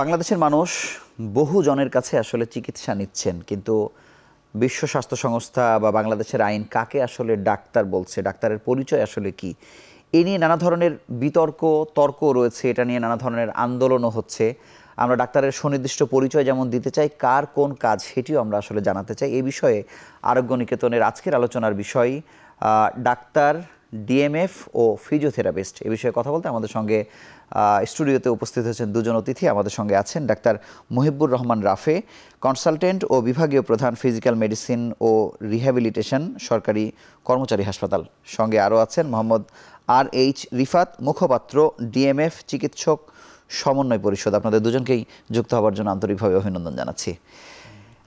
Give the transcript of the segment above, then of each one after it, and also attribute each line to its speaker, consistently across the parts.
Speaker 1: বাংলাদেশের মানুষ বহু জনের কাছে আসলে চিকিৎসা নিচ্ছেন, কিন্তু বিশ্ব স্বাস্থ্য সংস্থা বা বাংলাদেশের আইন কাকে আসলে ডাক্তার বলছে, ডাক্তারের পরিচয় আসলে কি, এ নিয়ে নানা ধরনের তর্ক রয়েছে। এটা নিয়ে নানা ধরনের আন্দোলনও হচ্ছে। আমরা ডাক্তারের সুনির্দিষ্ট পরিচয় যেমন দিতে চাই, কার কোন কাজ সেটিও আমরা আসলে জানাতে চাই। এই বিষয়ে আরোগ্য নিকেতনের আজকের আলোচনার বিষয় ডাক্তার, ডিএমএফ ও ফিজিওথেরাপিস্ট। এ বিষয়ে কথা বলতে আমাদের সঙ্গে স্টুডিওতে উপস্থিত হয়েছেন দুজন অতিথি। আমাদের সঙ্গে আছেন ডাক্তার মুহিবুর রহমান রাফে, কনসালটেন্ট ও বিভাগীয় প্রধান, ফিজিক্যাল মেডিসিন ও রিহ্যাবিলিটেশন, সরকারি কর্মচারী হাসপাতাল। সঙ্গে আরও আছেন মোহাম্মদ আর.এইচ. রিফাত, মুখপাত্র, ডিএমএফ চিকিৎসক সমন্বয় পরিষদ। আপনাদের দুজনকেই যুক্ত হওয়ার জন্য আন্তরিকভাবে অভিনন্দন জানাচ্ছি।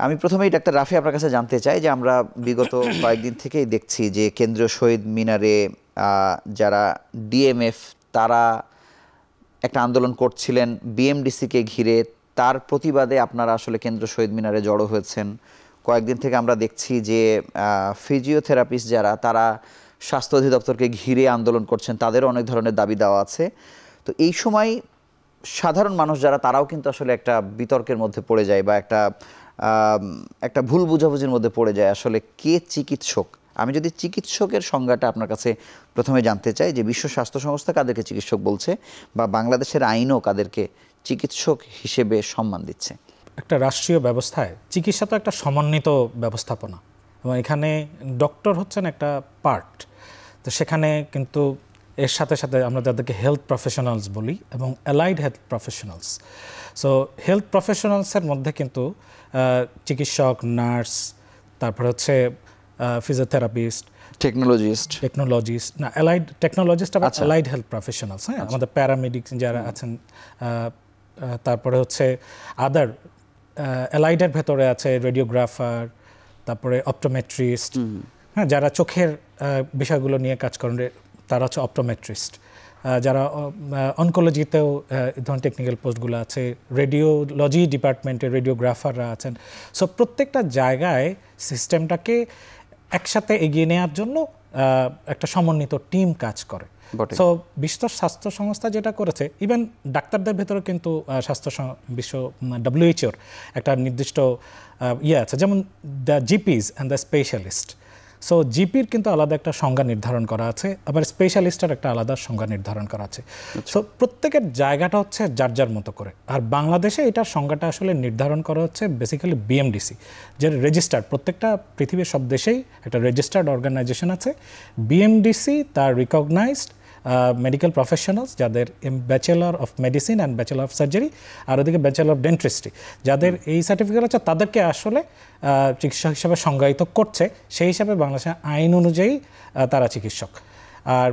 Speaker 1: আমি প্রথমেই ডাক্তার রাফি আপনার কাছে জানতে চাই যে আমরা বিগত কয়েকদিন থেকেই দেখছি যে কেন্দ্রীয় শহীদ মিনারে যারা ডিএমএফ তারা একটা আন্দোলন করছিলেন বিএমডিসিকে ঘিরে, তার প্রতিবাদে আপনারা আসলে কেন্দ্রীয় শহীদ মিনারে জড়ো হয়েছেন। কয়েকদিন থেকে আমরা দেখছি যে ফিজিওথেরাপিস্ট যারা তারা স্বাস্থ্য অধিদপ্তরকে ঘিরে আন্দোলন করছেন, তাদেরও অনেক ধরনের দাবি দেওয়া আছে। তো এই সময় সাধারণ মানুষ যারা তারাও কিন্তু আসলে একটা বিতর্কের মধ্যে পড়ে যায় বা একটা ভুল বুঝাবুঝির মধ্যে পড়ে যায় আসলে কে চিকিৎসক। আমি যদি চিকিৎসকের সংজ্ঞাটা আপনার কাছে প্রথমে জানতে চাই যে বিশ্ব স্বাস্থ্য সংস্থা কাদেরকে চিকিৎসক বলছে বা বাংলাদেশের আইনও কাদেরকে চিকিৎসক হিসেবে সম্মান দিচ্ছে।
Speaker 2: একটা রাষ্ট্রীয় ব্যবস্থায় চিকিৎসা তো একটা সমন্বিত ব্যবস্থাপনা এবং এখানে ডক্টর হচ্ছেন একটা পার্ট। তো সেখানে কিন্তু এর সাথে সাথে আমরা যাদেরকে হেলথ প্রফেশনালস বলি এবং allied health professionals. So health প্রফেশনালসের মধ্যে কিন্তু চিকিৎসক, নার্স, তারপরে হচ্ছে ফিজিওথেরাপিস্ট, টেকনোলজিস্ট না অ্যালাইড টেকনোলজিস্ট আবার অ্যালাইড হেলথ প্রফেশনালস। হ্যাঁ, আমাদের প্যারামেডিক্স যারা আছেন, তারপরে হচ্ছে আদার অ্যালাইডের ভেতরে আছে রেডিওগ্রাফার, তারপরে অপটোমেট্রিস্ট, হ্যাঁ, যারা চোখের বিষয়গুলো নিয়ে কাজ করেন তারা হচ্ছে অপটোমেট্রিস্ট। যারা অনকোলজিতেও ধরনের টেকনিক্যাল পোস্টগুলো আছে, রেডিওলজি ডিপার্টমেন্টে রেডিওগ্রাফাররা আছেন। সো প্রত্যেকটা জায়গায় সিস্টেমটাকে একসাথে এগিয়ে নেওয়ার জন্য একটা সমন্বিত টিম কাজ করে। সো বিশ্ব স্বাস্থ্য সংস্থা যেটা করেছে, ইভেন ডাক্তারদের ভেতরে কিন্তু বিশ্ব WHO-র একটা নির্দিষ্ট আছে, যেমন the GPs and the specialist. So জিপির কিন্তু আলাদা একটা সংজ্ঞা নির্ধারণ করা আছে, আবার স্পেশালিস্টের একটা আলাদা সংজ্ঞা নির্ধারণ করা আছে। সো প্রত্যেকের জায়গাটা হচ্ছে যার যার মতো করে। আর বাংলাদেশে এটার সংজ্ঞাটা আসলে নির্ধারণ করা হচ্ছে বেসিক্যালি বিএমডিসি, যে রেজিস্টার্ড, প্রত্যেকটা পৃথিবীর সব দেশেই একটা রেজিস্টার্ড অর্গানাইজেশন আছে। বিএমডিসি তার রিকগনাইজড মেডিকেল প্রফেশনালস যাদের bachelor of medicine and bachelor of surgery, আর ওদিকে ব্যাচেলর অফ ডেন্টিস্ট্রি, যাদের এই সার্টিফিকেট আছে তাদেরকে আসলে চিকিৎসক হিসাবে সংজ্ঞায়িত করছে। সেই হিসাবে বাংলাদেশের আইন অনুযায়ী তারা চিকিৎসক। আর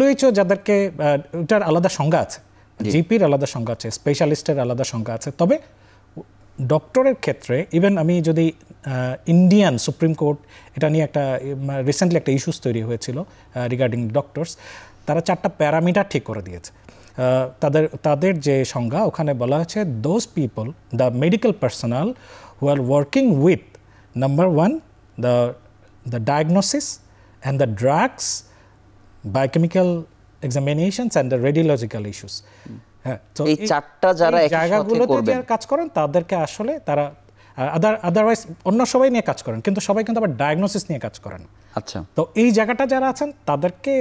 Speaker 2: WHO যাদেরকে, এটার আলাদা সংজ্ঞা আছে, জিপির আলাদা সংজ্ঞা আছে, স্পেশালিস্টের আলাদা সংজ্ঞা আছে। তবে ডক্টরের ক্ষেত্রে ইভেন আমি যদি ইন্ডিয়ান সুপ্রিম কোর্ট এটা নিয়ে একটা রিসেন্টলি একটা ইস্যুস তৈরি হয়েছিল রিগার্ডিং ডক্টরস, তারা 4টা প্যারামিটার ঠিক করে দিয়েছে। তাদের যে সংজ্ঞা ওখানে বলা হচ্ছে those people, the medical personal who are working with number 1 the diagnosis and the drugs, biochemical examinations and the radiological issues. হ্যাঁ, তো এই 4টা যারা জায়গাগুলোতে যারা কাজ করেন তাদেরকে আসলে তারা আদারওয়াইজ অন্য সবাই নিয়ে কাজ করেন, কিন্তু সবাই কিন্তু আবার ডায়াগনোসিস নিয়ে কাজ করেন। আচ্ছা, তো এই জায়গাটা যারা আছেন তাদেরকে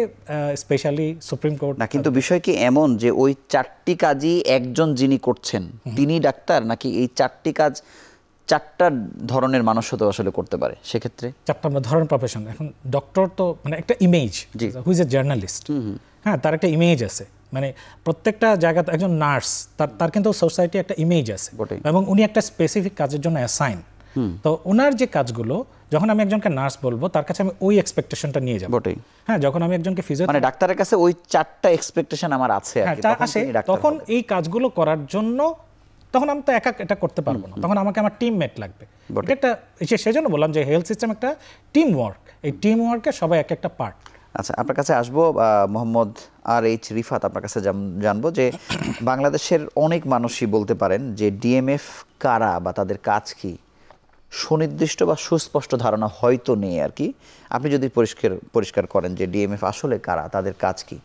Speaker 2: স্পেশালি সুপ্রিম কোর্ট না। কিন্তু বিষয় কি এমন যে ওই 4টি কাজই একজন যিনি করছেন তিনি ডাক্তার, নাকি এই 4টি কাজ 4টা ধরনের মানুষ তো আসলে করতে পারে? সেক্ষেত্রে 4টা ধরনের প্রফেশন। এখন ডক্টর তো মানে একটা ইমেজ, হুইজ এ জার্নালিস্ট, হ্যাঁ, তার একটা ইমেজ আছে। মানে প্রত্যেকটা জায়গাতে একজন নার্স, তার কিন্তু সোসাইটি একটা ইমেজ আছে এবং উনি একটা স্পেসিফিক কাজের জন্য অ্যাসাইন। তো ওনার যে কাজগুলো, যখন আমি একজনকে নার্স বলবো তার কাছে আমি ওই এক্সপেকটেশনটা নিয়ে যাবো। হ্যাঁ, যখন আমি একজনকে মানে ডাক্তারের কাছে ওই 4টা এক্সপেকটেশন আমার আছে, তখন এই কাজগুলো করার জন্য তখন আমি তো একা এটা করতে পারবো না, তখন আমাকে আমার টিমমেট লাগবে। এটা একটা, সেজন্য বললাম যে হেলথ সিস্টেম একটা টিম ওয়ার্ক। এই টিম ওয়ার্কে সবাই এক একটা পার্ট।
Speaker 1: আচ্ছা, আপনার কাছে আসবো মোহাম্মদ আর.এইচ. রিফাত, আপনার কাছে জানবো যে বাংলাদেশের অনেক মানুষই বলতে পারেন যে ডিএমএফ কারা বা তাদের কাজ কি সুনির্দিষ্ট বা সুস্পষ্ট ধারণা হয়তো নেই আর কি। আপনি যদি পরিষ্কার করেন যে ডিএমএফ আসলে কারা, তাদের কাজ কি।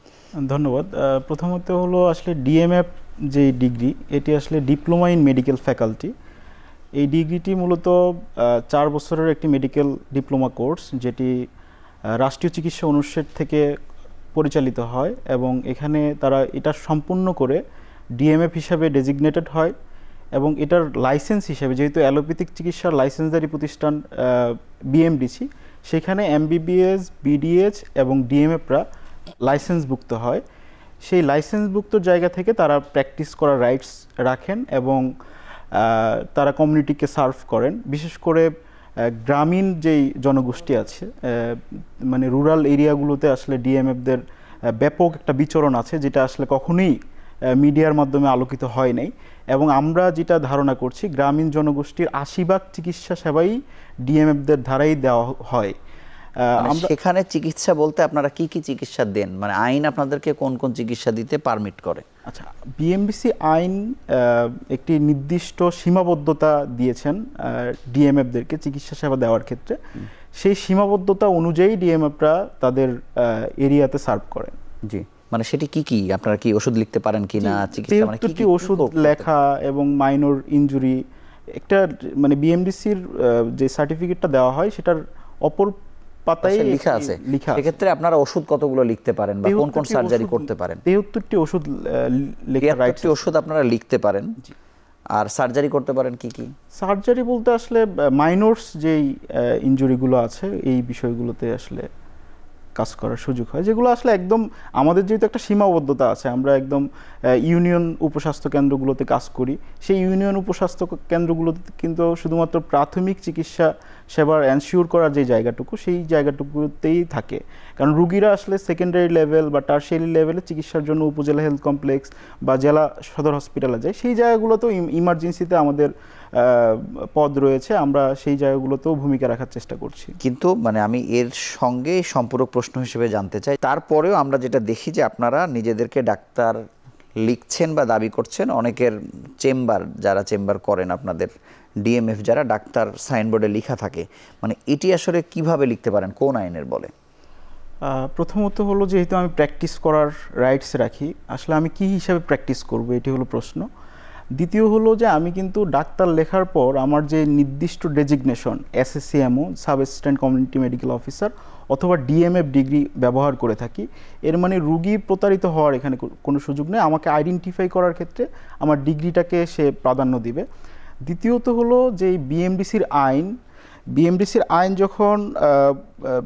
Speaker 3: ধন্যবাদ। প্রথমত হলো আসলে ডিএমএফ যে ডিগ্রি, এটি আসলে ডিপ্লোমা ইন মেডিকেল ফ্যাকাল্টি। এই ডিগ্রিটি মূলত 4 বছরের একটি মেডিকেল ডিপ্লোমা কোর্স, যেটি রাষ্ট্রীয় চিকিৎসা অনুষদ থেকে পরিচালিত হয় এবং এখানে তারা এটা সম্পূর্ণ করে ডিএমএফ হিসাবে ডেজিগনেটেড হয় এবং এটার লাইসেন্স হিসেবে, যেহেতু অ্যালোপ্যাথিক চিকিৎসার লাইসেন্সদারি প্রতিষ্ঠান বিএমডিসি, সেখানে এমবিবিএস, বিডিএইচ এবং ডিএমএফরা লাইসেন্সভুক্ত হয়। সেই লাইসেন্সভুক্ত জায়গা থেকে তারা প্র্যাকটিস করার রাইটস রাখেন এবং তারা কমিউনিটিকে সার্ভ করেন। বিশেষ করে গ্রামীণ যেই জনগোষ্ঠী আছে, মানে রুরাল এরিয়াগুলোতে আসলে ডিএমএফদের ব্যাপক একটা বিচরণ আছে, যেটা আসলে কখনোই মিডিয়ার মাধ্যমে আলোকিত হয় নাই। এবং আমরা যেটা ধারণা করছি, গ্রামীণ জনগোষ্ঠীর 80% চিকিৎসা সেবাই ডিএমএফদের ধারাই দেওয়া হয়।
Speaker 1: সেখানে চিকিৎসা বলতে আপনারা কি কি চিকিৎসা দেন, মানে আইন আপনাদেরকে কোন কোন চিকিৎসা দিতে পারমিট করে?
Speaker 3: আচ্ছা, বিএমডিসি আইন একটি নির্দিষ্ট সীমাবদ্ধতা দিয়েছেন ডিএমএফদেরকে চিকিৎসা সেবা দেওয়ার ক্ষেত্রে। সেই সীমাবদ্ধতা অনুযায়ী ডিএমএফরা তাদের এরিয়াতে সার্ভ করেন।
Speaker 1: জি, মানে সেটি কি কি? আপনারা কি ওষুধ লিখতে পারেন কি না? চিকিৎসা মানে কি কি
Speaker 3: ওষুধ লেখা এবং মাইনর ইনজুরি, একটা মানে বিএমডিসির যে সার্টিফিকেটটা দেওয়া হয় সেটার অপর পাতায়
Speaker 1: লেখা আছে। সেক্ষেত্রে আপনারা ওষুধ কতগুলো লিখতে পারেন বা কোন কোন সার্জারি করতে পারেন?
Speaker 3: 73টি ওষুধ লেখার রাইটস
Speaker 1: ওষুধ আপনারা লিখতে পারেন। আর সার্জারি করতে পারেন কি কি?
Speaker 3: সার্জারি বলতে আসলে মাইনরস যেই ইনজুরিগুলো আছে, এই বিষয়গুলোতে আসলে কাজ করার সুযোগ হয়, যেগুলো আসলে একদম আমাদের যেহেতু একটা সীমাবদ্ধতা আছে, আমরা একদম ইউনিয়ন উপস্বাস্থ্য কেন্দ্রগুলোতে কাজ করি। সেই ইউনিয়ন উপস্বাস্থ্য কেন্দ্রগুলোতে কিন্তু শুধুমাত্র প্রাথমিক চিকিৎসা সেবার এনশিওর করার যে জায়গাটুকু, সেই জায়গাটুকুতেই থাকে। কারণ রুগীরা আসলে সেকেন্ডারি লেভেল বা টারশিয়ারি লেভেলে চিকিৎসার জন্য উপজেলা হেলথ কমপ্লেক্স বা জেলা সদর হসপিটালে যায়। সেই জায়গাগুলোতেও ইমার্জেন্সিতে আমাদের পদ রয়েছে, আমরা সেই জায়গাগুলোতেও ভূমিকা রাখার চেষ্টা করছি।
Speaker 1: কিন্তু মানে আমি এর সঙ্গে সম্পূরক প্রশ্ন হিসেবে জানতে চাই, তারপরেও আমরা যেটা দেখি যে আপনারা নিজেদেরকে ডাক্তার লিখছেন বা দাবি করছেন, অনেকের চেম্বার, যারা চেম্বার করেন আপনাদের ডিএমএফ যারা, ডাক্তার সাইনবোর্ডে লেখা থাকে, মানে এটি আসলে কিভাবে লিখতে পারেন, কোন আইনের বলে?
Speaker 3: প্রথমত হলো, যেহেতু আমি প্র্যাকটিস করার রাইটস রাখি, আসলে আমি কি হিসাবে প্র্যাকটিস করব, এটি হলো প্রশ্ন। দ্বিতীয় হলো যে আমি কিন্তু ডাক্তার লেখার পর আমার যে নির্দিষ্ট designation SSCMO, sub assistant community medical officer অথবা ডিএমএফ ডিগ্রি ব্যবহার করে থাকি। এর মানে রুগী প্রতারিত হওয়ার এখানে কোনো সুযোগ নেই। আমাকে আইডেন্টিফাই করার ক্ষেত্রে আমার ডিগ্রিটাকে সে প্রাধান্য দিবে। দ্বিতীয়ত হলো যে বিএমডিসির আইন যখন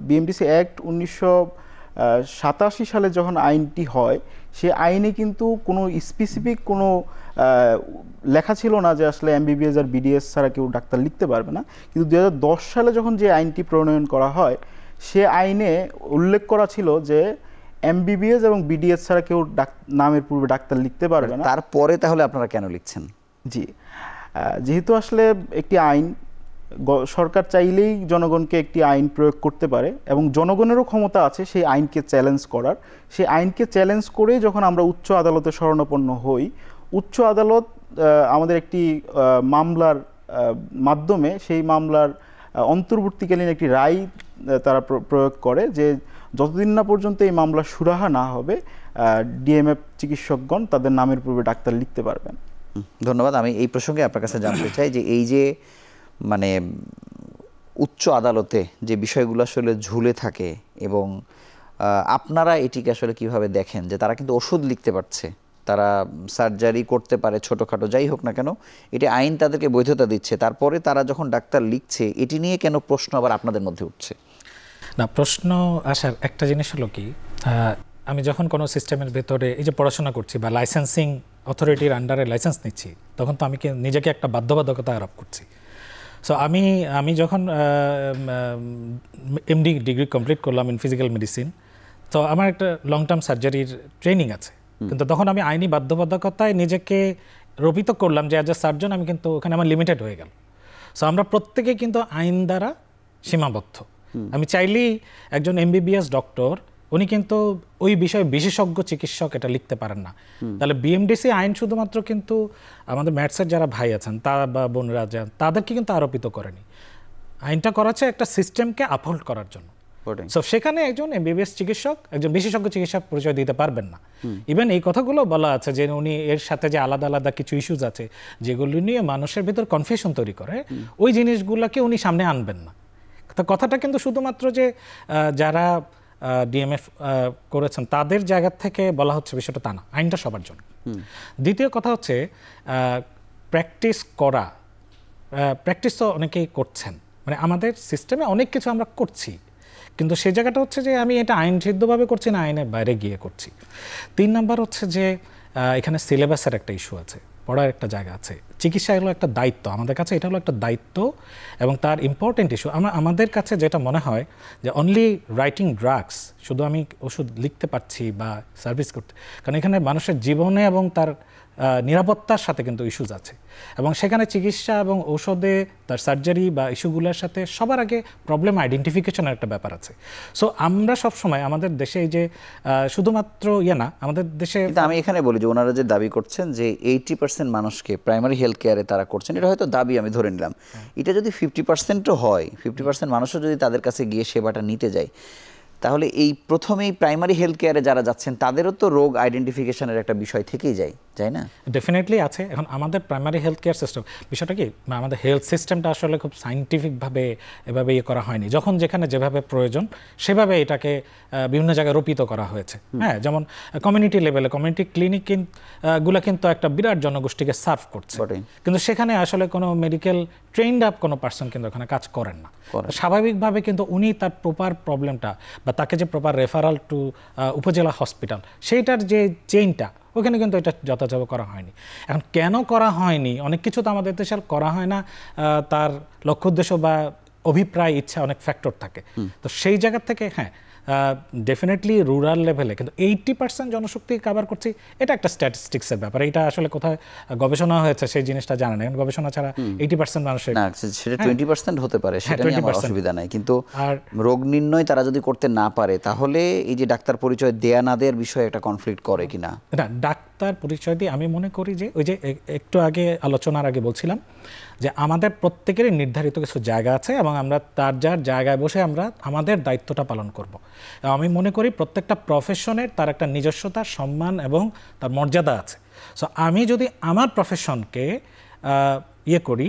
Speaker 3: বিএমডিসি অ্যাক্ট 1987 সালে যখন আইনটি হয়, সে আইনে কিন্তু কোনো স্পেসিফিক কোনো লেখা ছিল না যে আসলে এমবিবিএস আর বিডিএস ছাড়া কেউ ডাক্তার লিখতে পারবে না। কিন্তু 2010 সালে যখন যে আইনটি প্রণয়ন করা হয়, সে আইনে উল্লেখ করা ছিল যে এমবিবিএস এবং বিডিএস ছাড়া কেউ নামের পূর্বে ডাক্তার লিখতে পারবে না।
Speaker 1: তারপরে তাহলে আপনারা কেন লিখছেন?
Speaker 3: জি, যেহেতু আসলে একটি আইন, সরকার চাইলেই জনগণকে একটি আইন প্রয়োগ করতে পারে এবং জনগণেরও ক্ষমতা আছে সেই আইনকে চ্যালেঞ্জ করার। সেই আইনকে চ্যালেঞ্জ করেই যখন আমরা উচ্চ আদালতে শরণাপন্ন হই, উচ্চ আদালত আমাদের একটি মামলার মাধ্যমে সেই মামলার অন্তর্বর্তীকালীন একটি রায় তারা প্রয়োগ করে যে যতদিন না পর্যন্ত এই মামলা সুরাহা না হবে, ডিএমএফ চিকিৎসকগণ তাদের নামের পূর্বে ডাক্তার লিখতে পারবেন।
Speaker 1: ধন্যবাদ। আমি এই প্রসঙ্গে আপনার কাছে জানতে চাই যে এই যে মানে উচ্চ আদালতে যে বিষয়গুলো আসলে ঝুলে থাকে এবং আপনারা এটিকে আসলে কিভাবে দেখেন যে তারা কিন্তু ওষুধ লিখতে পারছে, তারা সার্জারি করতে পারে, ছোটোখাটো যাই হোক না কেন, এটি আইন তাদেরকে বৈধতা দিচ্ছে, তারপরে তারা যখন ডাক্তার লিখছে, এটি নিয়ে কেন প্রশ্ন আবার আপনাদের মধ্যে উঠছে?
Speaker 2: না, প্রশ্ন আসার একটা জিনিস হলো কি, আমি যখন কোনো সিস্টেমের ভেতরে এই যে পড়াশোনা করছি বা লাইসেন্সিং অথরিটির আন্ডারে লাইসেন্স নিচ্ছি, তখন তো আমি নিজেকে একটা বাধ্যবাধকতা আরোপ করছি। সো আমি যখন এমডি ডিগ্রি কমপ্লিট করলাম ইন ফিজিক্যাল মেডিসিন, তো আমার একটা লং টার্ম সার্জারির ট্রেনিং আছে, কিন্তু তখন আমি আইনি বাধ্যবাধকতায় নিজেকে রোপিত করলাম যে অ্যাজ এ সার্জন আমি কিন্তু ওখানে আমার লিমিটেড হয়ে গেল। সো আমরা প্রত্যেকে কিন্তু আইন দ্বারা সীমাবদ্ধ। আমি চাইলেই একজন এমবিবিএস ডক্টর উনি কিন্তু ওই বিষয়ে বিশেষজ্ঞ চিকিৎসক এটা লিখতে পারেন না। তাহলে বিএমডিসি আইন শুধুমাত্র কিন্তু আমাদের ম্যাথসের যারা ভাই আছেন তা বা বোনরা যান তাদেরকে কিন্তু আরোপিত করেনি, আইনটা করাছে একটা সিস্টেমকে আপহোল্ড করার জন্য। সো সেখানে একজন এমবিবিএস চিকিৎসক একজন বিশেষজ্ঞ চিকিৎসক পরিচয় দিতে পারবেন না। ইভেন এই কথাগুলো বলা আছে যে উনি এর সাথে যে আলাদা আলাদা কিছু ইস্যুজ আছে যেগুলো নিয়ে মানুষের ভিতর কনফিউশন তৈরি করে, ওই জিনিসগুলোকে উনি সামনে আনবেন না। তো কথাটা কিন্তু শুধুমাত্র যে যারা ডিএমএফ করেছেন তাদের জায়গা থেকে বলা হচ্ছে বিষয়টা তা না, আইনটা সবার জন্য। দ্বিতীয় কথা হচ্ছে প্র্যাকটিস করা, প্র্যাকটিস তো অনেকেই করছেন, মানে আমাদের সিস্টেমে অনেক কিছু আমরা করছি, কিন্তু সেই জায়গাটা হচ্ছে যে আমি এটা আইন সিদ্ধভাবে করছি না আইনের বাইরে গিয়ে করছি। 3 নাম্বার হচ্ছে যে এখানে সিলেবাসের একটা ইস্যু আছে, পড়ার একটা জায়গা আছে। চিকিৎসা হলো একটা দায়িত্ব, আমাদের কাছে এটা হলো একটা দায়িত্ব এবং তার ইম্পর্টেন্ট ইস্যু। আমাদের কাছে যেটা মনে হয় যে অনলি রাইটিং ড্রাগস, শুধু আমি ওষুধ লিখতে পারছি বা সার্ভিস করতে, কারণ এখানে মানুষের জীবনে এবং তার নিরাপত্তার সাথে কিন্তু ইস্যুজ আছে, এবং সেখানে চিকিৎসা এবং ঔষধে তার সার্জারি বা ইস্যুগুলোর সাথে সবার আগে প্রবলেম আইডেন্টিফিকেশনের একটা ব্যাপার আছে। সো আমরা সবসময় আমাদের দেশে এই যে শুধুমাত্র না, আমাদের দেশে
Speaker 1: আমি এখানে বলি যে ওনারা যে দাবি করছেন যে 80% মানুষকে প্রাইমারি হেলথ কেয়ারে তারা করছেন, এটা হয়তো দাবি আমি ধরে নিলাম, এটা যদি 50%ও হয়, 50% মানুষও যদি তাদের কাছে গিয়ে সেবাটা নিতে যায়, তাহলে এই প্রথমেই প্রাইমারি হেলথ কেয়ারে যারা যাচ্ছেন তাদেরও তো রোগ আইডেন্টিফিকেশনের একটা বিষয় থেকেই যায়, তাই না?
Speaker 2: ডেফিনেটলি আছে। এখন আমাদের প্রাইমারি হেলথ কেয়ার সিস্টেম বিষয়টা কি, আমাদের হেলথ সিস্টেমটা আসলে খুব সাইন্টিফিকভাবে এভাবে করা হয়নি, যখন যেখানে যেভাবে প্রয়োজন সেভাবে এটাকে বিভিন্ন জায়গায় রোপিত করা হয়েছে। হ্যাঁ, যেমন কমিউনিটি লেভেলে কমিউনিটি ক্লিনিক গুলো কিন্তু একটা বিরাট জনগোষ্ঠীকে সার্ভ করছে, কিন্তু সেখানে আসলে কোনো মেডিকেল ট্রেন্ড আপ কোনো পার্সন কিন্তু ওখানে কাজ করেন না। স্বাভাবিকভাবে কিন্তু উনি তার প্রপার প্রবলেমটা বা তাকে যে প্রপার রেফারাল টু উপজেলা হসপিটাল সেইটার যে চেইনটা, ওখানে কিন্তু এটা যথাযথ করা হয়নি। এখন কেন করা হয়নি, অনেক কিছু তো আমাদের দেশে করা হয় না, তার লক্ষ্য উদ্দেশ্য বা অভিপ্রায় ইচ্ছা অনেক ফ্যাক্টর থাকে। তো সেই জায়গা থেকে হ্যাঁ ডেফিনেটলি রুরাল লেভেলে কিন্তু 80% জনশক্তি কভার করছি, এটা একটা স্ট্যাটিস্টিক্সের ব্যাপার। এটা আসলে কোথায় গবেষণা হয়েছে সেই জিনিসটা জানা নেই, গবেষণা ছাড়া 80% মানুষের
Speaker 1: না, সেটা 20% হতে পারে, সেটা নিয়ে আমার অসুবিধা নাই, কিন্তু রোগ নির্ণয় তারা যদি করতে না পারে তাহলে এই যে ডাক্তার পরিচয় দেয়া না দেওয়ার বিষয়ে একটা কনফ্লিক্ট করে কিনা?
Speaker 2: না, ডাক্তার পরিচয় দিয়ে আমি মনে করি যে ওই যে একটু আগে আলোচনার আগে বলছিলাম যে আমাদের প্রত্যেকেরই নির্ধারিত কিছু জায়গা আছে এবং আমরা তার যার জায়গায় বসে আমরা আমাদের দায়িত্বটা পালন করব। আমি মনে করি প্রত্যেকটা প্রফেশনের তার একটা নিজস্বতা, সম্মান এবং তার মর্যাদা আছে। সো আমি যদি আমার প্রফেশনকে করি,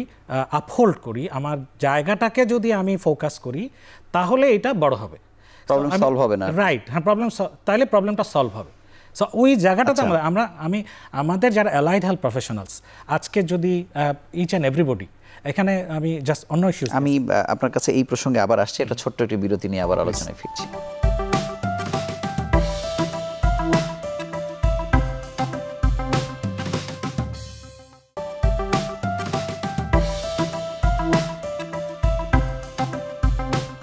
Speaker 2: আপহোল্ড করি, আমার জায়গাটাকে যদি আমি ফোকাস করি, তাহলে এটা বড় হবে,
Speaker 1: প্রবলেম সলভ হবে না।
Speaker 2: রাইট, হ্যাঁ, তাহলে প্রবলেমটা সলভ হবে। সো ওই জায়গাটাতে আমাদের যারা অ্যালাইড হেলথ প্রফেশনালস আজকে যদি ইচ অ্যান্ড এভরিবডি এখানে আমি জাস্ট অন্য ইস্যু,
Speaker 1: আমি আপনার কাছে এই প্রসঙ্গে আবার আসছি, একটা ছোট্ট একটি বিরতি নিয়ে আবার আলোচনায় ফিরছি।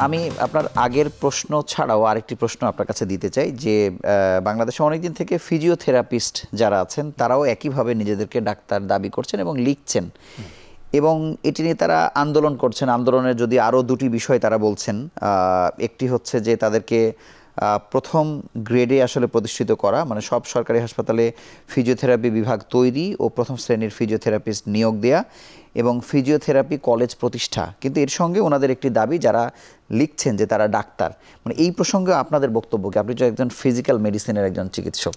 Speaker 1: আমি আপনার আগের প্রশ্ন ছাড়াও আরেকটি প্রশ্ন আপনার কাছে দিতে চাই যে বাংলাদেশে অনেকদিন থেকে ফিজিওথেরাপিস্ট যারা আছেন তারাও একইভাবে নিজেদেরকে ডাক্তার দাবি করছেন এবং লিখছেন, এবং এটি নিয়ে তারা আন্দোলন করছেন। আন্দোলনের যদি আরও দুটি বিষয় তারা বলছেন, একটি হচ্ছে যে তাদেরকে প্রথম গ্রেডে আসলে প্রতিষ্ঠিত করা, মানে সব সরকারি হাসপাতালে ফিজিওথেরাপি বিভাগ তৈরি ও প্রথম শ্রেণীর ফিজিওথেরাপিস্ট নিয়োগ দেয়া এবং ফিজিওথেরাপি কলেজ প্রতিষ্ঠা। কিন্তু এর সঙ্গে ওনাদের একটি দাবি, যারা লিখছেন যে তারা ডাক্তার, মানে এই প্রসঙ্গে আপনাদের বক্তব্য কি? আপনি তো একজন ফিজিক্যাল মেডিসিনের একজন চিকিৎসক।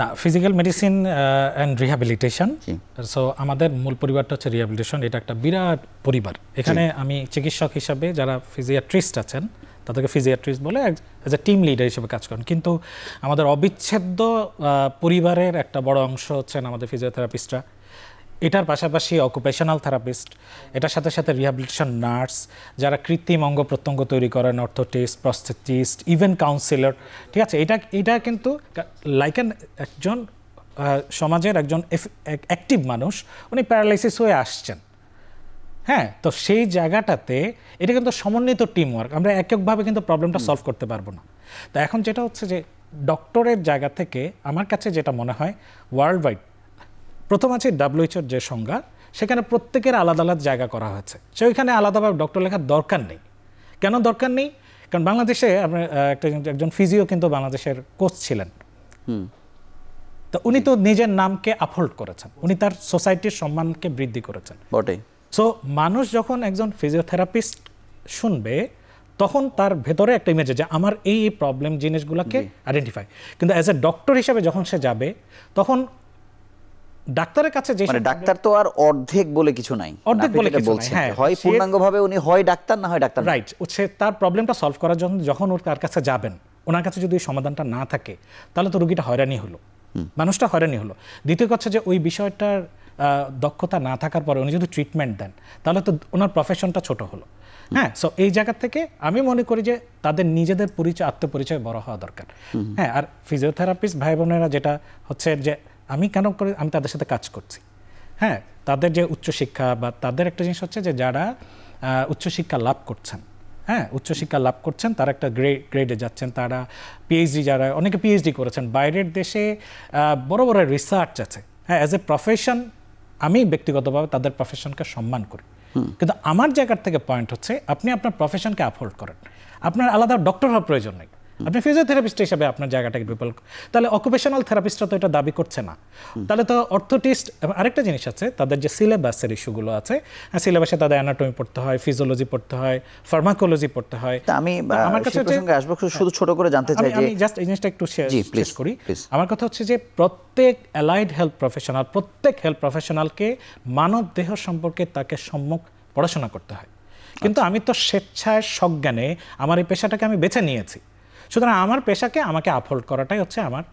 Speaker 2: না, physical medicine and rehabilitation, so আমাদের মূল পরিবারটা হচ্ছে রিহ্যাবিলিটেশন, এটা একটা বিরাট পরিবার। এখানে আমি চিকিৎসক হিসাবে যারা ফিজিয়াট্রিস্ট আছেন তাদেরকে ফিজিয়াট্রিস্ট বলে অ্যাজ এ টিম লিডার হিসেবে কাজ করেন, কিন্তু আমাদের অবিচ্ছেদ্য পরিবারের একটা বড় অংশ হচ্ছেন আমাদের ফিজিওথেরাপিস্টরা। এটার পাশাপাশি অকুপেশনাল থেরাপিস্ট, এটার সাথে সাথে রিহ্যাবিলিটেশন নার্স, যারা কৃত্রিম অঙ্গ প্রত্যঙ্গ তৈরি করেন, অর্থোটিস্ট, প্রস্থেটিস্ট, ইভেন কাউন্সিলর। ঠিক আছে, এটা কিন্তু লাইক একজন সমাজের একজন অ্যাক্টিভ মানুষ, উনি প্যারালাইসিস হয়ে আসছেন। হ্যাঁ, তো সেই জায়গাটাতে এটা কিন্তু সমন্বিত টিম ওয়ার্ক, আমরা এককভাবে কিন্তু প্রবলেমটা সলভ করতে পারবো না। তো এখন যেটা হচ্ছে যে ডক্টরের জায়গা থেকে আমার কাছে যেটা মনে হয়, ওয়ার্ল্ড ওয়াইড প্রথম আছে WHO যে সংজ্ঞা, সেখানে প্রত্যেকের আলাদা আলাদা জায়গা করা হয়েছে, সেইখানে আলাদাভাবে ডক্টর লেখার দরকার নেই। কেন দরকার নেই? কারণ বাংলাদেশে আপনার একজন ফিজিও কিন্তু বাংলাদেশের কোচ ছিলেন, তো উনি তো নিজের নামকে আপহোল্ড করেছেন, উনি তার সোসাইটির সম্মানকে বৃদ্ধি করেছেন।
Speaker 1: বটে।
Speaker 2: সো মানুষ যখন একজন ফিজিওথেরাপিস্ট শুনবে তখন তার ভেতরে একটা ইমেজ যে আমার এই প্রবলেম জিনিসগুলোকে আইডেন্টিফাই, কিন্তু অ্যাজ এ ডক্টর হিসেবে যখন সে যাবে তখন ডাক্তারের কাছে যে
Speaker 1: মানে ডাক্তার তো আর অর্ধেক বলে কিছু নাই,
Speaker 2: অর্ধেক বলে কিছু নাই,
Speaker 1: বলছেন
Speaker 2: হ্যাঁ,
Speaker 1: হয় পূর্ণাঙ্গভাবে উনি হয় ডাক্তার না হয় ডাক্তার না।
Speaker 2: রাইট, হচ্ছে তার প্রবলেমটা সলভ করার জন্য যখন ওর তার কাছে যাবেন, ওনার কাছে যদি ওই সমাধানটা না থাকে তাহলে তো রোগীটা হয়রানি হলো, মানুষটা হয়রানি হলো। দ্বিতীয় কথা যে ওই বিষয়টার দক্ষতা না থাকার পরে উনি যদি ট্রিটমেন্ট দেন তাহলে তো ওনার প্রফেশনটা ছোট হলো। হ্যাঁ, সো এই জায়গা থেকে আমি মনে করি যে তাদের নিজেদের পরিচয়, আত্মপরিচয় বড় হওয়া দরকার। হ্যাঁ, আর ফিজিওথেরাপিস্ট ভাই বোনেরা যেটা হচ্ছে যে আমি কেন করে আমি তাদের সাথে কাজ করছি, হ্যাঁ, তাদের যে উচ্চশিক্ষা বা তাদের একটা জিনিস হচ্ছে যে যারা উচ্চশিক্ষা লাভ করছেন, হ্যাঁ, উচ্চশিক্ষা লাভ করছেন, তারা একটা গ্রেডে যাচ্ছেন, তারা পিএইচডি, যারা অনেকে পিএইচডি করেছেন, বাইরের দেশে বড় বড় রিসার্চ আছে। হ্যাঁ, অ্যাজ এ প্রফেশন আমি ব্যক্তিগতভাবে তাদের প্রফেশনকে সম্মান করি, কিন্তু আমার জায়গার থেকে পয়েন্ট হচ্ছে আপনি আপনার প্রফেশনকে আপহোল্ড করেন, আপনার আলাদা ডক্টর হওয়ার প্রয়োজন নেই, আপনি ফিজিওথেরাপিস্ট হিসেবে আপনার জায়গাটাকে বিপল, তাহলে অকুপেশনাল থেরাপিস্টরা তো এটা দাবি করছে না, তাহলে তো অর্থোটিস্ট। আরেকটা জিনিস আছে, তাদের যে সিলেবাসের ইস্যুগুলো আছে, সিলেবাসে তাদের অ্যানাটমি পড়তে হয়, ফিজিওলজি পড়তে হয়, ফার্মাকোলজি পড়তে হয়।
Speaker 1: আমি
Speaker 2: আমার কাছে
Speaker 1: প্রসঙ্গে আসবো, শুধু ছোট করে জানতে চাই যে
Speaker 2: আমি জাস্ট এই জিনিসটা একটু শেষ করি। আমার কথা হচ্ছে যে প্রত্যেক অ্যালাইড হেলথ প্রফেশনাল, প্রত্যেক হেলথ প্রফেশনালকে মানব দেহ সম্পর্কে তাকে সম্যক পড়াশোনা করতে হয়, কিন্তু আমি তো স্বেচ্ছায় সজ্ঞানে আমার এই পেশাটাকে আমি বেছে নিয়েছি, সুতরাং আমার পেশাকে আমাকে আপহোল্ড করাটাই হচ্ছে আমার,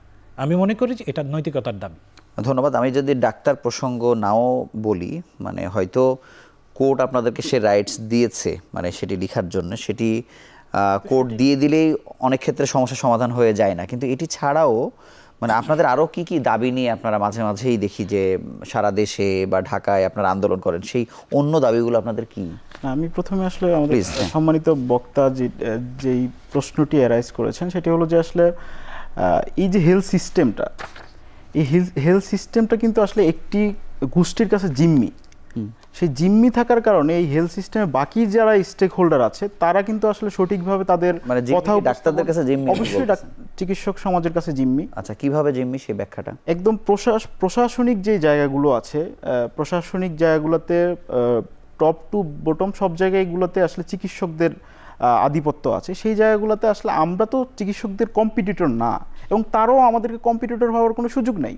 Speaker 2: আমি মনে করি যে এটা নৈতিকতার দাবি।
Speaker 1: ধন্যবাদ। আমি যদি ডাক্তার প্রসঙ্গ নাও বলি, মানে হয়তো কোর্ট আপনাদেরকে সে রাইটস দিয়েছে, মানে সেটি লেখার জন্য, সেটি কোর্ট দিয়ে দিলেই অনেক ক্ষেত্রে সমস্যার সমাধান হয়ে যায় না, কিন্তু এটি ছাড়াও মানে আপনাদের আরও কি কি দাবি নিয়ে আপনারা মাঝে মাঝেই দেখি যে সারা দেশে বা ঢাকায় আপনারা আন্দোলন করেন, সেই অন্য দাবিগুলো আপনাদের কি?
Speaker 3: আমি প্রথমে আসলে আমাদের সম্মানিত বক্তা যেই প্রশ্নটি অ্যারাইজ করেছেন সেটি হলো যে আসলে এই যে হেলথ সিস্টেমটা, এই হেলথ সিস্টেমটা কিন্তু আসলে একটি গোষ্ঠীর কাছে জিম্মি, সেই জিম্মি থাকার কারণে এই হেলথ সিস্টেমে বাকি যারা স্টেক হোল্ডার আছে তারা কিন্তু আসলে সঠিকভাবে তাদের কথা,
Speaker 1: ডাক্তারদের কাছে জিম্মি,
Speaker 3: অবশ্যই চিকিৎসক সমাজের কাছে জিম্মি।
Speaker 1: আচ্ছা, কিভাবে জিম্মি সেই ব্যাখ্যাটা?
Speaker 3: একদম প্রশাসনিক যে জায়গাগুলো আছে, প্রশাসনিক জায়গাগুলোতে টপ টু বটম সব জায়গাগুলোতে আসলে চিকিৎসকদের আধিপত্য আছে, সেই জায়গাগুলোতে আসলে আমরা তো চিকিৎসকদের কম্পিটিটর না, এবং তারাও আমাদেরকে কম্পিটিটর হওয়ার কোনো সুযোগ নেই।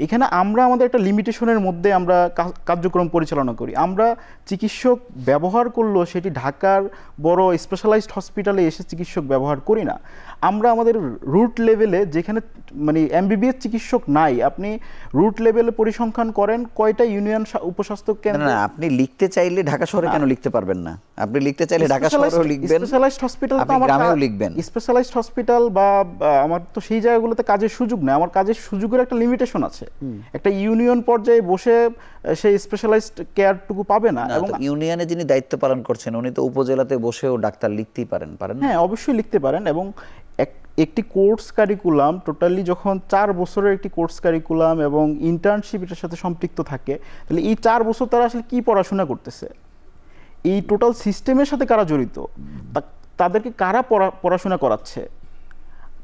Speaker 3: এখানে আমরা আমাদের একটা লিমিটেশনের মধ্যে আমরা কার্যক্রম পরিচালনা করি। আমরা চিকিৎসক ব্যবহার করলেও সেটি ঢাকার বড় স্পেশালাইজড হসপিটালে এসে চিকিৎসক ব্যবহার করি না। আমরা আমাদের রুট লেভেলে, যেখানে মানে এমবিবিএস চিকিৎসক নাই, আপনি রুট লেভেলে পরিসংখ্যান করেন কয়টা ইউনিয়ন উপস্বাস্থ্য কেন্দ্র।
Speaker 1: না, আপনি লিখতে চাইলে ঢাকা শহরে কেন লিখতে পারবেন না? আপনি লিখতে চাইলে ঢাকা শহরেও লিখবেন,
Speaker 3: স্পেশালাইজড হসপিটাল তো আমার
Speaker 1: গ্রামেও লিখবেন।
Speaker 3: স্পেশালাইজড হসপিটাল বা আমার তো সেই জায়গাগুলোতে কাজের সুযোগ নেই, আমার কাজের সুযোগের একটা লিমিটেশন আছে। একটা ইউনিয়ন পর্যায়ে বসে সেই স্পেশালাইজড কেয়ারটুকু পাবে না।
Speaker 1: এবং ইউনিয়নে যিনি দায়িত্ব পালন করছেন উনি তো উপজেলাতে বসেও ডাক্তার লিখতেই পারেন।
Speaker 3: হ্যাঁ, অবশ্যই লিখতে পারেন। এবং একটি কোর্স কারিকুলাম টোটালি যখন 4 বছরের একটি কোর্স কারিকুলাম এবং ইন্টার্নশিপ এটার সাথে সম্পৃক্ত থাকে, তাহলে এই 4 বছর তারা আসলে কি পড়াশোনা করতেছে, এই টোটাল সিস্টেমের সাথে কারা জড়িত, তাদেরকে কারা পড়াশোনা করাচ্ছে,